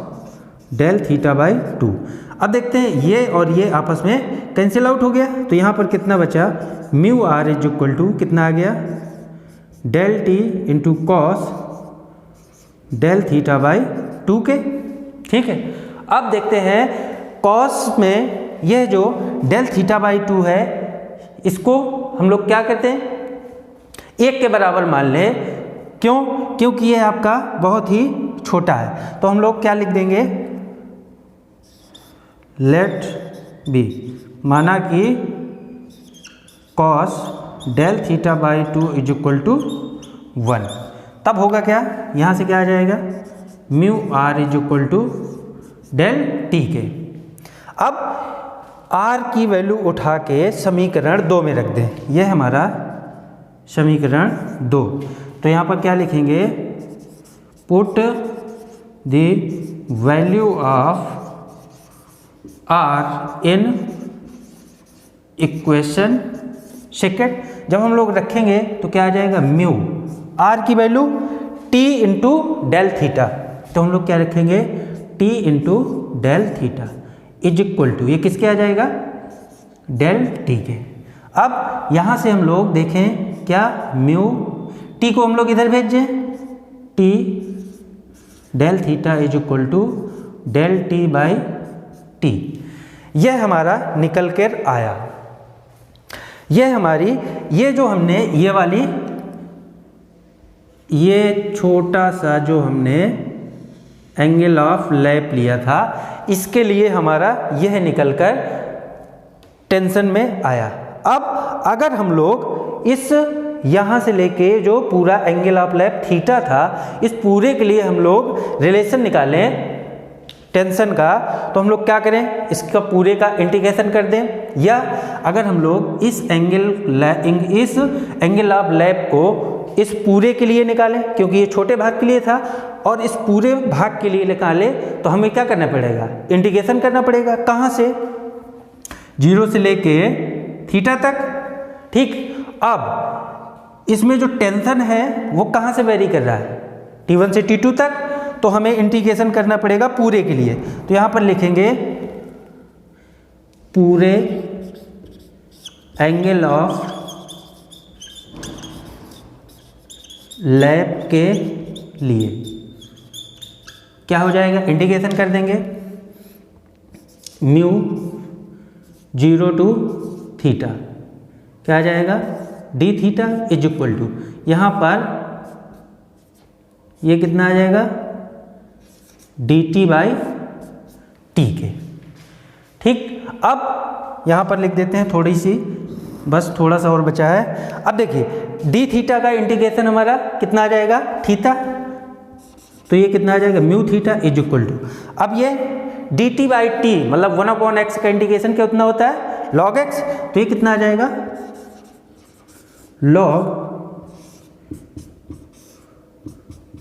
del theta by 2। अब देखते हैं ये और ये आपस में कैंसिल आउट हो गया, तो यहाँ पर कितना बचा, mu R is equal to कितना आ गया, del T into cos del theta by 2 के। ठीक है, अब देखते हैं कॉस में यह जो डेल थीटा बाई 2 है, इसको हम लोग क्या करते हैं, 1 के बराबर मान लें। क्यों, क्योंकि यह आपका बहुत ही छोटा है, तो हम लोग क्या लिख देंगे, लेट बी, माना कि cos del theta by 2 is equal to 1। तब होगा क्या, यहाँ से क्या आ जाएगा, mu R is equal to del T के। अब आर की वैल्यू उठा के समीकरण 2 में रख दें, यह हमारा समीकरण 2। तो यहाँ पर क्या लिखेंगे, put the value of R in equation second. जब हम लोग रखेंगे तो क्या आ जाएगा, म्यू आर की value T into del theta, तो हम लोग क्या रखेंगे, T into del theta is equal to, ये किसके आ जाएगा, डेल टी के। अब यहाँ से हम लोग देखें क्या, म्यू टी को हम लोग इधर भेजें, T del theta is equal to del T by T. यह हमारा निकल कर आया। यह हमारी, ये जो हमने ये वाली, ये छोटा सा जो हमने एंगल ऑफ लैप लिया था, इसके लिए हमारा यह निकलकर टेंशन में आया। अब अगर हम लोग इस यहाँ से लेके जो पूरा एंगल ऑफ लैप थीटा था, इस पूरे के लिए हम लोग रिलेशन निकालें टेंशन का, तो हम लोग क्या करें, इसका पूरे का इंटीग्रेशन कर दें, या अगर हम लोग इस एंगल ऑफ लैप को इस पूरे के लिए निकालें, क्योंकि ये छोटे भाग के लिए था, और इस पूरे भाग के लिए निकालें तो हमें क्या करना पड़ेगा, इंटीग्रेशन करना पड़ेगा। कहाँ से, 0 से लेके थीटा तक। ठीक, अब इसमें जो टेंशन है वो कहाँ से वेरी कर रहा है, T1 से T2 तक, तो हमें इंटीग्रेशन करना पड़ेगा पूरे के लिए। तो यहाँ पर लिखेंगे पूरे एंगल ऑफ लैप के लिए क्या हो जाएगा, इंटीग्रेशन कर देंगे, म्यू 0 टू थीटा, क्या आ जाएगा, D theta is equal to, यहाँ पर ये कितना आ जाएगा, डी टी बाई टी के। ठीक, अब यहाँ पर लिख देते हैं थोड़ी सी, बस थोड़ा सा और बचा है। अब देखिए डी थीटा का इंटीग्रेशन हमारा कितना आ जाएगा, थीटा, तो ये कितना आ जाएगा, mu theta is equal to, अब ये डी टी बाई टी मतलब 1/x का इंटीग्रेशन कितना होता है, log x, तो ये कितना आ जाएगा, log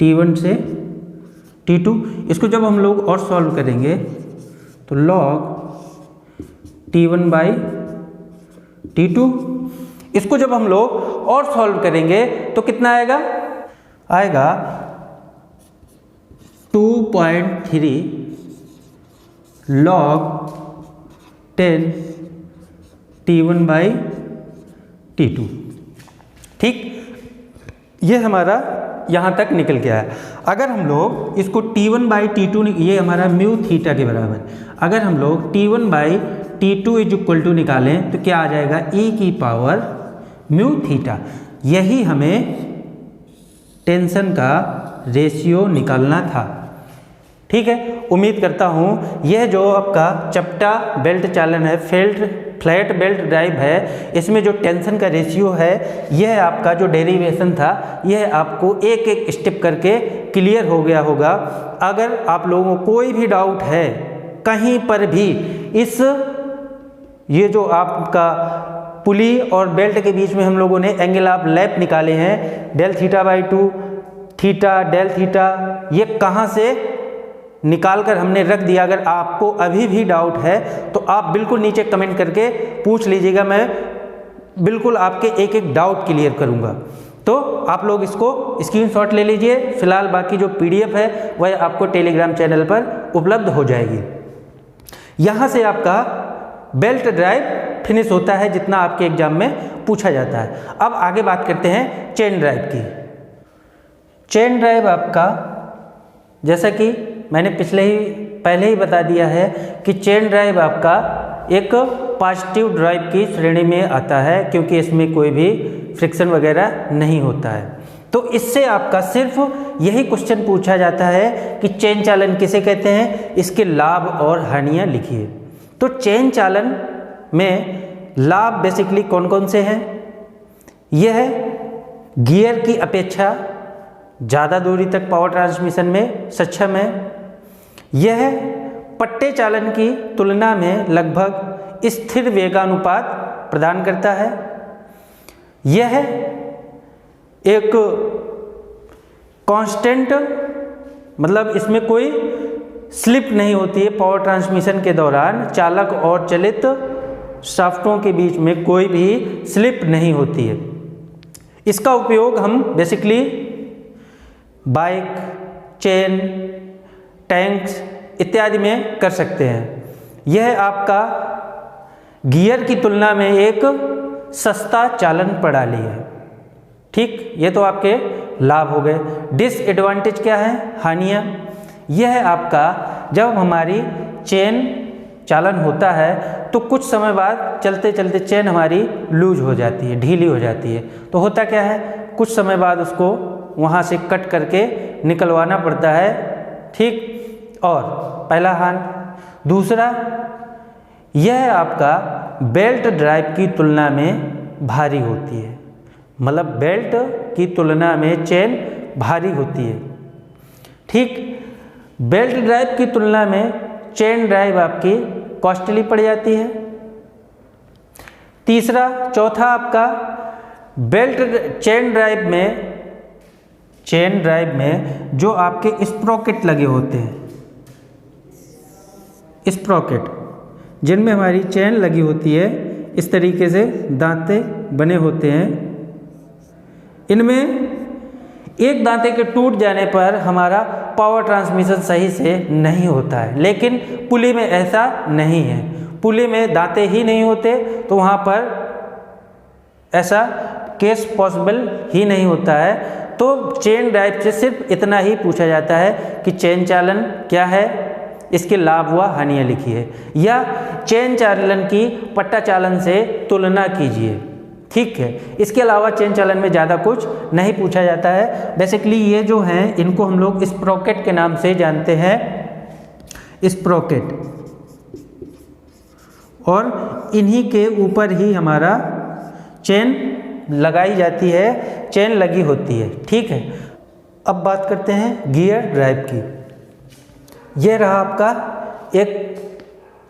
T1 से T2। इसको जब हम लोग और सॉल्व करेंगे तो log T1 बाई T2। इसको जब हम लोग और सॉल्व करेंगे तो कितना आएगा? आएगा 2.3 log 10 T1 बाई T2। ठीक, ये हमारा यहाँ तक निकल के आया। अगर हम लोग इसको T1 बाई T2, ये हमारा म्यू थीटा के बराबर, अगर हम लोग T1 by T2 is equal to निकालें तो क्या आ जाएगा? e की पावर म्यू थीटा। यही हमें टेंशन का रेशियो निकालना था। ठीक है, उम्मीद करता हूँ यह जो आपका चपटा बेल्ट चालन है, फ्लैट बेल्ट ड्राइव है, इसमें जो टेंशन का रेशियो है, यह आपका जो डेरिवेशन था, यह आपको एक एक स्टेप करके क्लियर हो गया होगा। अगर आप लोगों को कोई भी डाउट है कहीं पर भी, इस ये जो आपका पुली और बेल्ट के बीच में हम लोगों ने एंगल ऑफ लैप निकाले हैं, del theta by 2, theta del theta, ये कहाँ से निकाल कर हमने रख दिया। अगर आपको अभी भी डाउट है तो आप बिल्कुल नीचे कमेंट करके पूछ लीजिएगा, मैं बिल्कुल आपके एक एक डाउट क्लियर करूँगा। तो आप लोग इसको स्क्रीनशॉट ले लीजिए। फिलहाल बाकी जो PDF है वह आपको टेलीग्राम चैनल पर उपलब्ध हो जाएगी। यहाँ से आपका बेल्ट ड्राइव फिनिश होता है, जितना आपके एग्जाम में पूछा जाता है। अब आगे बात करते हैं चेन ड्राइव की। चेन ड्राइव आपका, जैसा कि मैंने पहले ही बता दिया है कि चेन ड्राइव आपका एक पॉजिटिव ड्राइव की श्रेणी में आता है, क्योंकि इसमें कोई भी फ्रिक्शन वगैरह नहीं होता है। तो इससे आपका सिर्फ यही क्वेश्चन पूछा जाता है कि चेन चालन किसे कहते हैं, इसके लाभ और हानियाँ लिखिए। तो चेन चालन में लाभ बेसिकली कौन कौन से हैं? यह गियर की अपेक्षा ज़्यादा दूरी तक पावर ट्रांसमिशन में सक्षम है। यह पट्टे चालन की तुलना में लगभग स्थिर वेगानुपात प्रदान करता है। यह एक कांस्टेंट, मतलब इसमें कोई स्लिप नहीं होती है। पावर ट्रांसमिशन के दौरान चालक और चलित शाफ्टों के बीच में कोई भी स्लिप नहीं होती है। इसका उपयोग हम बेसिकली बाइक, चेन, टैंक्स इत्यादि में कर सकते हैं। यह आपका गियर की तुलना में एक सस्ता चालन प्रणाली है। ठीक, ये तो आपके लाभ हो गए। डिसएडवांटेज क्या है, हानियाँ? यह आपका जब हमारी चेन चालन होता है तो कुछ समय बाद चलते चलते चेन हमारी लूज हो जाती है, ढीली हो जाती है। तो होता क्या है, कुछ समय बाद उसको वहाँ से कट करके निकलवाना पड़ता है। ठीक, और पहला हानि। दूसरा, यह आपका बेल्ट ड्राइव की तुलना में भारी होती है, मतलब बेल्ट की तुलना में चेन भारी होती है। ठीक, बेल्ट ड्राइव की तुलना में चेन ड्राइव आपकी कॉस्टली पड़ जाती है। तीसरा, चौथा आपका चेन ड्राइव में जो आपके स्प्रोकेट लगे होते हैं, स्प्रोकेट जिनमें हमारी चेन लगी होती है, इस तरीके से दांते बने होते हैं। इनमें एक दांते के टूट जाने पर हमारा पावर ट्रांसमिशन सही से नहीं होता है, लेकिन पुली में ऐसा नहीं है। पुली में दांते ही नहीं होते तो वहाँ पर ऐसा केस पॉसिबल ही नहीं होता है। तो चेन ड्राइव से सिर्फ इतना ही पूछा जाता है कि चेन चालन क्या है, इसके लाभ व हानियाँ लिखिए, या चेन चालन की पट्टा चालन से तुलना कीजिए। ठीक है, इसके अलावा चेन चालन में ज़्यादा कुछ नहीं पूछा जाता है। बेसिकली ये जो हैं इनको हम लोग स्प्रोकेट के नाम से जानते हैं, स्प्रोकेट, और इन्हीं के ऊपर ही हमारा चेन लगाई जाती है, चेन लगी होती है। ठीक है, अब बात करते हैं गियर ड्राइव की। ये रहा आपका एक,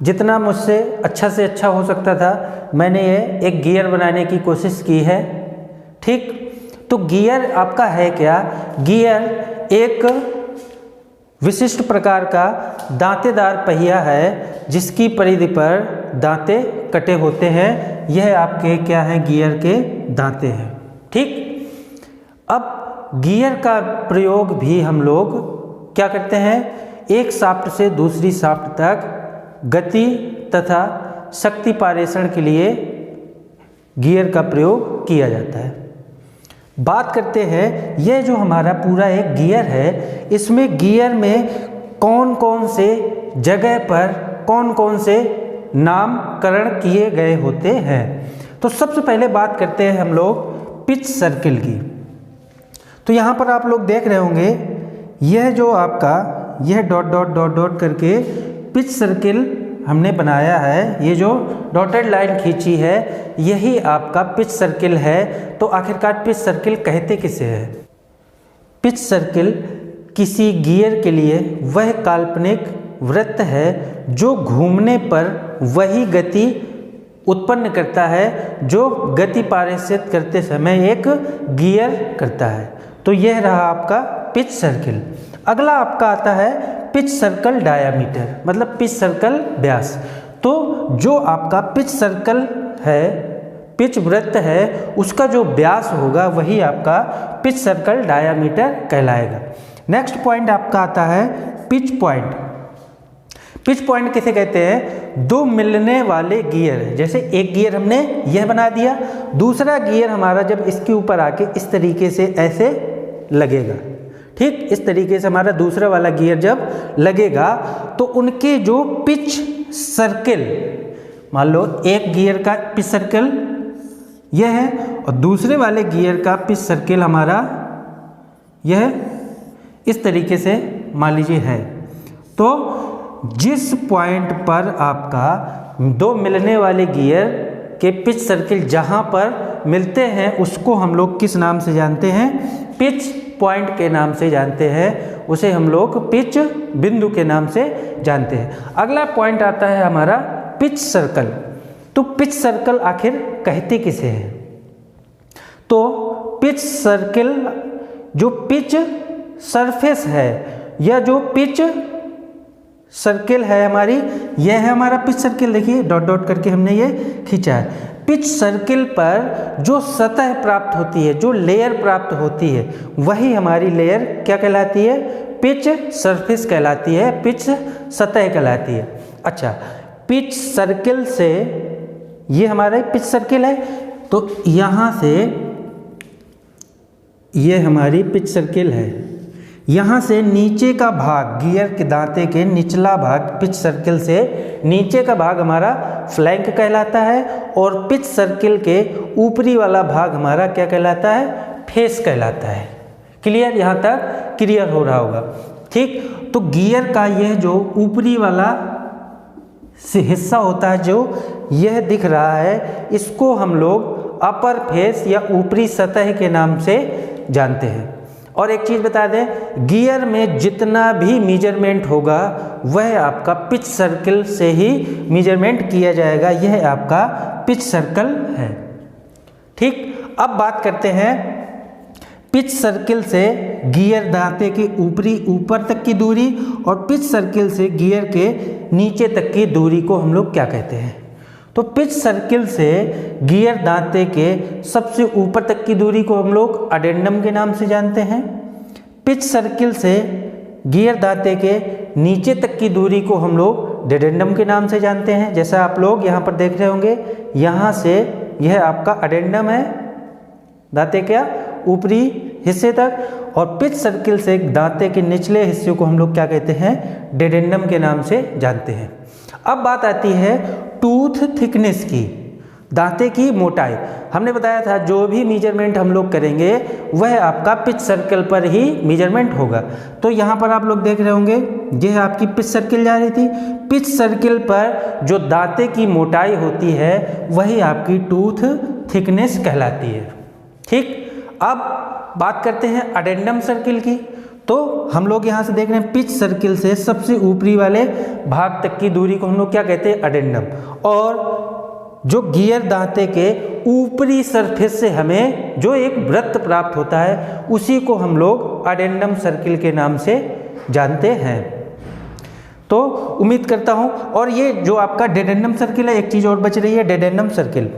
जितना मुझसे अच्छा से अच्छा हो सकता था मैंने ये एक गियर बनाने की कोशिश की है। ठीक, तो गियर आपका है क्या? गियर एक विशिष्ट प्रकार का दांतेदार पहिया है जिसकी परिधि पर दांते कटे होते हैं। यह आपके क्या है, गियर के दांते हैं। ठीक, अब गियर का प्रयोग भी हम लोग क्या करते हैं, एक शाफ्ट से दूसरी शाफ्ट तक गति तथा शक्ति पारेषण के लिए गियर का प्रयोग किया जाता है। बात करते हैं, यह जो हमारा पूरा एक गियर है, इसमें गियर में कौन कौन से जगह पर कौन कौन से नामकरण किए गए होते हैं। तो सबसे पहले बात करते हैं हम लोग पिच सर्किल की। तो यहाँ पर आप लोग देख रहे होंगे, यह जो आपका यह डॉट डॉट डॉट डॉट करके पिच सर्किल हमने बनाया है, ये जो डॉटेड लाइन खींची है यही आपका पिच सर्किल है। तो आखिरकार पिच सर्किल कहते किसे हैं? पिच सर्किल किसी गियर के लिए वह काल्पनिक वृत्त है जो घूमने पर वही गति उत्पन्न करता है जो गति पारिषित करते समय एक गियर करता है। तो यह रहा आपका पिच सर्किल। अगला आपका आता है पिच सर्कल डायामीटर, मतलब पिच सर्कल व्यास। तो जो आपका पिच सर्कल है, पिच वृत्त है, उसका जो व्यास होगा वही आपका पिच सर्कल डायामीटर कहलाएगा। नेक्स्ट पॉइंट आपका आता है पिच पॉइंट। पिच पॉइंट किसे कहते हैं? दो मिलने वाले गियर, जैसे एक गियर हमने यह बना दिया, दूसरा गियर हमारा जब इसके ऊपर आके इस तरीके से ऐसे लगेगा, ठीक, इस तरीके से हमारा दूसरा वाला गियर जब लगेगा तो उनके जो पिच सर्किल, मान लो एक गियर का पिच सर्किल यह है और दूसरे वाले गियर का पिच सर्किल हमारा यह इस तरीके से मान लीजिए है। तो जिस पॉइंट पर आपका दो मिलने वाले गियर के पिच सर्किल जहाँ पर मिलते हैं उसको हम लोग किस नाम से जानते हैं? पिच पॉइंट के नाम से जानते हैं, उसे हम लोग पिच बिंदु के नाम से जानते हैं। अगला पॉइंट आता है हमारा पिच सर्कल। तो पिच सर्कल आखिर कहते किसे हैं? तो पिच सर्किल जो पिच सरफेस है या जो पिच सर्किल है हमारी, यह है हमारा पिच सर्किल। देखिए डॉट डॉट करके हमने ये खींचा है। पिच सर्किल पर जो सतह प्राप्त होती है, जो लेयर प्राप्त होती है, वही हमारी लेयर क्या कहलाती है? पिच सरफेस कहलाती है, पिच सतह कहलाती है। अच्छा, पिच सर्किल से ये हमारा पिच सर्किल है, तो यहाँ से ये हमारी पिच सर्किल है। यहाँ से नीचे का भाग, गियर के दांते के निचला भाग, पिच सर्किल से नीचे का भाग हमारा फ्लैंक कहलाता है और पिच सर्किल के ऊपरी वाला भाग हमारा क्या कहलाता है? फेस कहलाता है। क्लियर? यहाँ तक क्लियर हो रहा होगा। ठीक, तो गियर का यह जो ऊपरी वाला हिस्सा होता है, जो यह दिख रहा है, इसको हम लोग अपर फेस या ऊपरी सतह के नाम से जानते हैं। और एक चीज़ बता दें, गियर में जितना भी मेजरमेंट होगा वह आपका पिच सर्किल से ही मेजरमेंट किया जाएगा। यह आपका पिच सर्कल है। ठीक, अब बात करते हैं पिच सर्किल से गियर दांते के ऊपर तक की दूरी और पिच सर्किल से गियर के नीचे तक की दूरी को हम लोग क्या कहते हैं? तो पिच सर्किल से गियर दांते के सबसे ऊपर तक की दूरी को हम लोग अडेंडम के नाम से जानते हैं। पिच सर्किल से गियर दांते के नीचे तक की दूरी को हम लोग डेडेंडम के नाम से जानते हैं। जैसा आप लोग यहाँ पर देख रहे होंगे, यहाँ से यह आपका अडेंडम है, दांते क्या ऊपरी हिस्से तक, और पिच सर्किल से दांते के निचले हिस्से को हम लोग क्या कहते हैं? डेडेंडम के नाम से जानते हैं। अब बात आती है टूथ थिकनेस की, दांते की मोटाई। हमने बताया था जो भी मेजरमेंट हम लोग करेंगे वह आपका पिच सर्किल पर ही मेजरमेंट होगा। तो यहाँ पर आप लोग देख रहे होंगे, यह आपकी पिच सर्किल जा रही थी। पिच सर्किल पर जो दांते की मोटाई होती है वही आपकी टूथ थिकनेस कहलाती है। ठीक, अब बात करते हैं अडेंडम सर्किल की। तो हम लोग यहाँ से देख रहे हैं पिच सर्किल से सबसे ऊपरी वाले भाग तक की दूरी को हम लोग क्या कहते हैं? अडेंडम। और जो गियर दांते के ऊपरी सरफेस से हमें जो एक वृत्त प्राप्त होता है उसी को हम लोग अडेंडम सर्किल के नाम से जानते हैं। तो उम्मीद करता हूं, और ये जो आपका डेडेंडम सर्किल है, एक चीज़ और बच रही है, डेडेंडम सर्किल।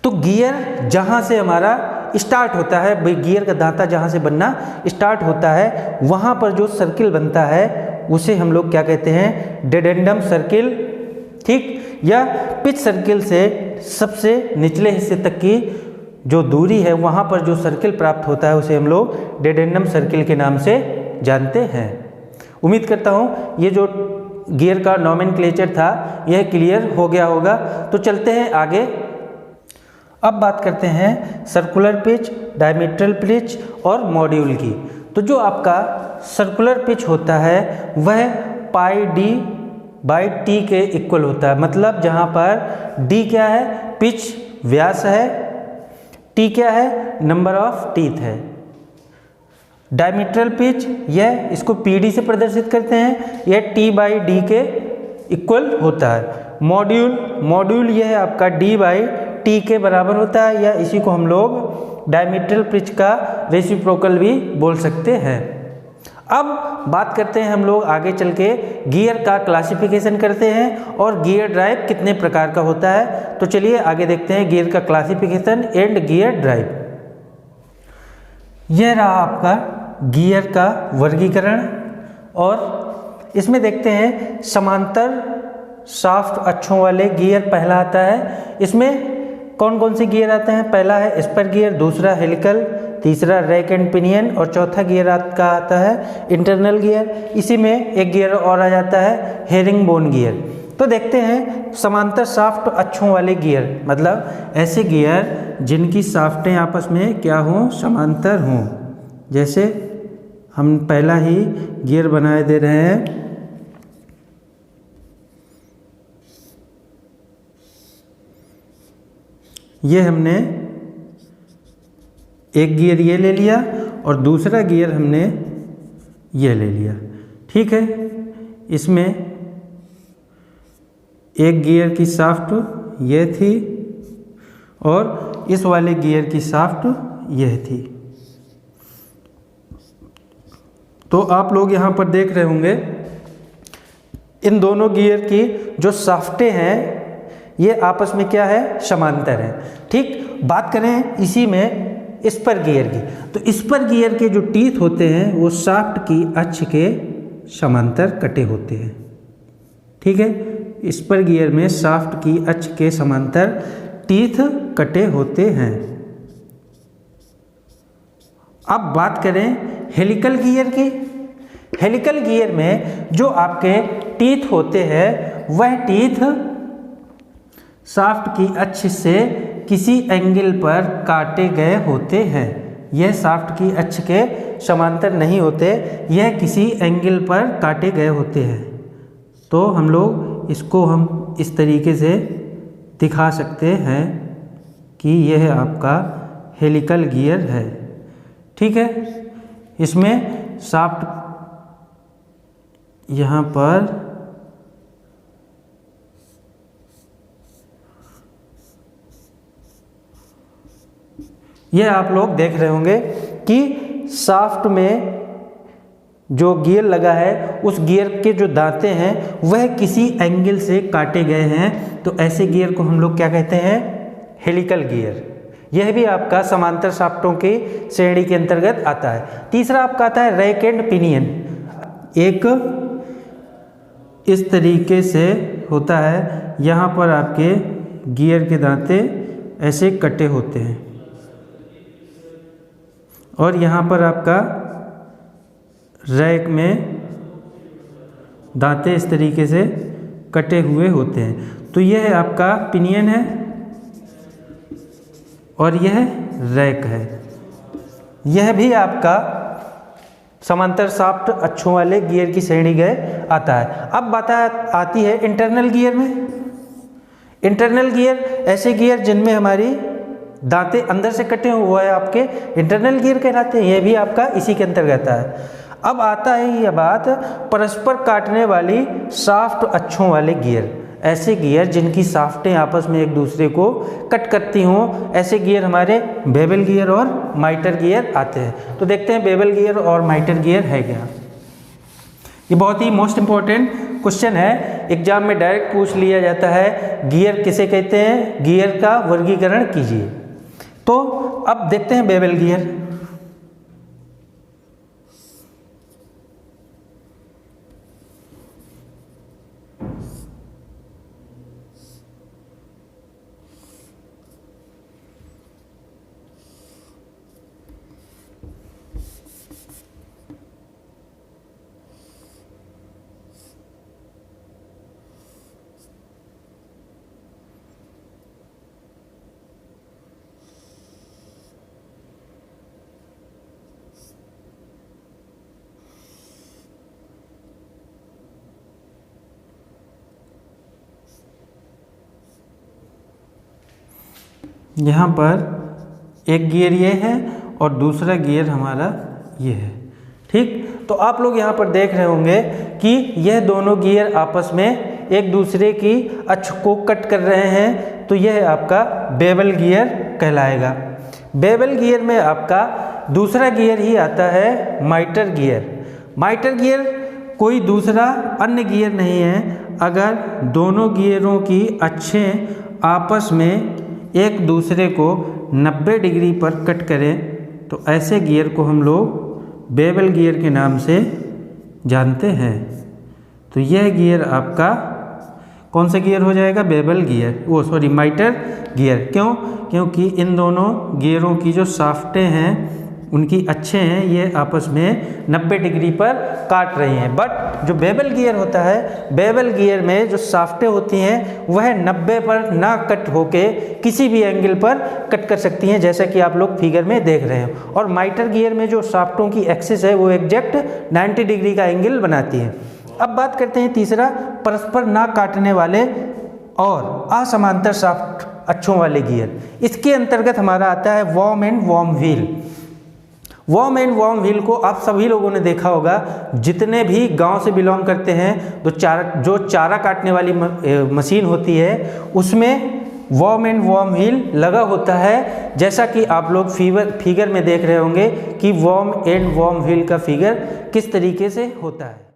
तो गियर जहां से हमारा स्टार्ट होता है, गियर का दांता जहां से बनना स्टार्ट होता है, वहां पर जो सर्किल बनता है उसे हम लोग क्या कहते हैं, डेडेंडम सर्किल, ठीक। या पिच सर्किल से सबसे निचले हिस्से तक की जो दूरी है वहां पर जो सर्किल प्राप्त होता है उसे हम लोग डेडेंडम सर्किल के नाम से जानते हैं। उम्मीद करता हूं ये जो गियर का नॉमेनक्लेचर था यह क्लियर हो गया होगा। तो चलते हैं आगे। अब बात करते हैं सर्कुलर पिच, डायमीट्रल पिच और मॉड्यूल की। तो जो आपका सर्कुलर पिच होता है वह पाई डी बाई टी के इक्वल होता है। मतलब जहाँ पर डी क्या है, पिच व्यास है, टी क्या है, नंबर ऑफ टीथ है। डायमीट्रल पिच यह इसको पीडी से प्रदर्शित करते हैं, यह टी बाई डी के इक्वल होता है। मॉड्यूल यह है आपका डी बाई टी के बराबर होता है, या इसी को हम लोग डायमीट्रल पिच का रेसिप्रोकल भी बोल सकते हैं। अब बात करते हैं हम लोग आगे चल के गियर का क्लासिफिकेशन करते हैं और गियर ड्राइव कितने प्रकार का होता है। तो चलिए आगे देखते हैं गियर का क्लासिफिकेशन एंड गियर ड्राइव। यह रहा आपका गियर का वर्गीकरण, और इसमें देखते हैं समांतर शाफ्ट अक्षों वाले गियर पहला आता है। इसमें कौन कौन से गियर आते हैं, पहला है स्पर गियर, दूसरा हेलिकल, तीसरा रैक एंड पिनियन, और चौथा गियर का आता है इंटरनल गियर। इसी में एक गियर और आ जाता है हेरिंग बोन गियर। तो देखते हैं समांतर शाफ्ट अक्षों वाले गियर, मतलब ऐसे गियर जिनकी शाफ्टें आपस में क्या हों, समांतर हों। जैसे हम पहला ही गियर बनाए दे रहे हैं, ये हमने एक गियर ये ले लिया और दूसरा गियर हमने ये ले लिया, ठीक है। इसमें एक गियर की शाफ्ट ये थी और इस वाले गियर की शाफ्ट यह थी। तो आप लोग यहाँ पर देख रहे होंगे इन दोनों गियर की जो शाफ्टें हैं ये आपस में क्या है, समांतर है, ठीक। बात करें इसी में स्पर गियर की, तो स्पर गियर के जो टीथ होते हैं वो शाफ्ट की अक्ष के समांतर कटे होते हैं, ठीक है। स्पर गियर में शाफ्ट की अक्ष के समांतर टीथ कटे होते हैं। अब बात करें हेलिकल गियर की। हेलिकल गियर में जो आपके टीथ होते हैं वह टीथ शाफ्ट की अक्ष से किसी एंगल पर काटे गए होते हैं। यह शाफ्ट की अक्ष के समांतर नहीं होते, यह किसी एंगल पर काटे गए होते हैं। तो हम लोग इसको हम इस तरीके से दिखा सकते हैं कि यह आपका हेलिकल गियर है, ठीक है। इसमें शाफ्ट यहाँ पर यह आप लोग देख रहे होंगे कि शाफ्ट में जो गियर लगा है उस गियर के जो दांते हैं वह किसी एंगल से काटे गए हैं। तो ऐसे गियर को हम लोग क्या कहते हैं, हेलिकल गियर। यह भी आपका समांतर शाफ्टों की श्रेणी के अंतर्गत आता है। तीसरा आपका आता है रैक एंड पिनियन। एक इस तरीके से होता है, यहाँ पर आपके गियर के दांते ऐसे कटे होते हैं और यहाँ पर आपका रैक में दांते इस तरीके से कटे हुए होते हैं। तो यह आपका पिनियन है और यह रैक है। यह भी आपका समांतर शाफ्ट अक्षों वाले गियर की श्रेणी गए आता है। अब बात आती है इंटरनल गियर में। इंटरनल गियर ऐसे गियर जिनमें हमारी दांते अंदर से कटे हुए हैं आपके इंटरनल गियर कहलाते हैं। यह भी आपका इसी के अंतर्गत है। अब आता है यह बात परस्पर काटने वाली शाफ्ट अक्षों वाले गियर। ऐसे गियर जिनकी शाफ्टें आपस में एक दूसरे को कट करती हों, ऐसे गियर हमारे बेवल गियर और माइटर गियर आते हैं। तो देखते हैं बेवल गियर और माइटर गियर है क्या। ये बहुत ही मोस्ट इम्पॉर्टेंट क्वेश्चन है, एग्जाम में डायरेक्ट पूछ लिया जाता है, गियर किसे कहते हैं, गियर का वर्गीकरण कीजिए। तो अब देखते हैं बेवल गियर। यहाँ पर एक गियर ये है और दूसरा गियर हमारा ये है, ठीक। तो आप लोग यहाँ पर देख रहे होंगे कि यह दोनों गियर आपस में एक दूसरे की अक्ष को कट कर रहे हैं, तो यह आपका बेवल गियर कहलाएगा। बेवल गियर में आपका दूसरा गियर ही आता है माइटर गियर। माइटर गियर कोई दूसरा अन्य गियर नहीं है। अगर दोनों गियरों की अक्षें आपस में एक दूसरे को 90 डिग्री पर कट करें तो ऐसे गियर को हम लोग बेवल गियर के नाम से जानते हैं। तो यह गियर आपका कौन सा गियर हो जाएगा, बेवल गियर, वो सॉरी माइटर गियर। क्यों? क्योंकि इन दोनों गियरों की जो शाफ्टें हैं उनकी अक्षें हैं ये आपस में 90 डिग्री पर काट रही हैं। बट जो बेवल गियर होता है, बेवल गियर में जो शाफ्टें होती हैं वह 90 पर ना कट होके किसी भी एंगल पर कट कर सकती हैं, जैसा कि आप लोग फिगर में देख रहे हैं। और माइटर गियर में जो शाफ्टों की एक्सिस है वो एग्जैक्ट 90 डिग्री का एंगल बनाती है। अब बात करते हैं तीसरा, परस्पर ना काटने वाले और असमांतर शाफ्ट अक्षों वाले गियर। इसके अंतर्गत हमारा आता है worm and worm wheel. Worm and worm wheel को आप सभी लोगों ने देखा होगा, जितने भी गांव से बिलोंग करते हैं तो जो चारा काटने वाली मशीन होती है उसमें वॉर्म एंड वॉर्म व्हील लगा होता है। जैसा कि आप लोग फिगर में देख रहे होंगे कि वॉर्म एंड वॉर्म व्हील का फिगर किस तरीके से होता है।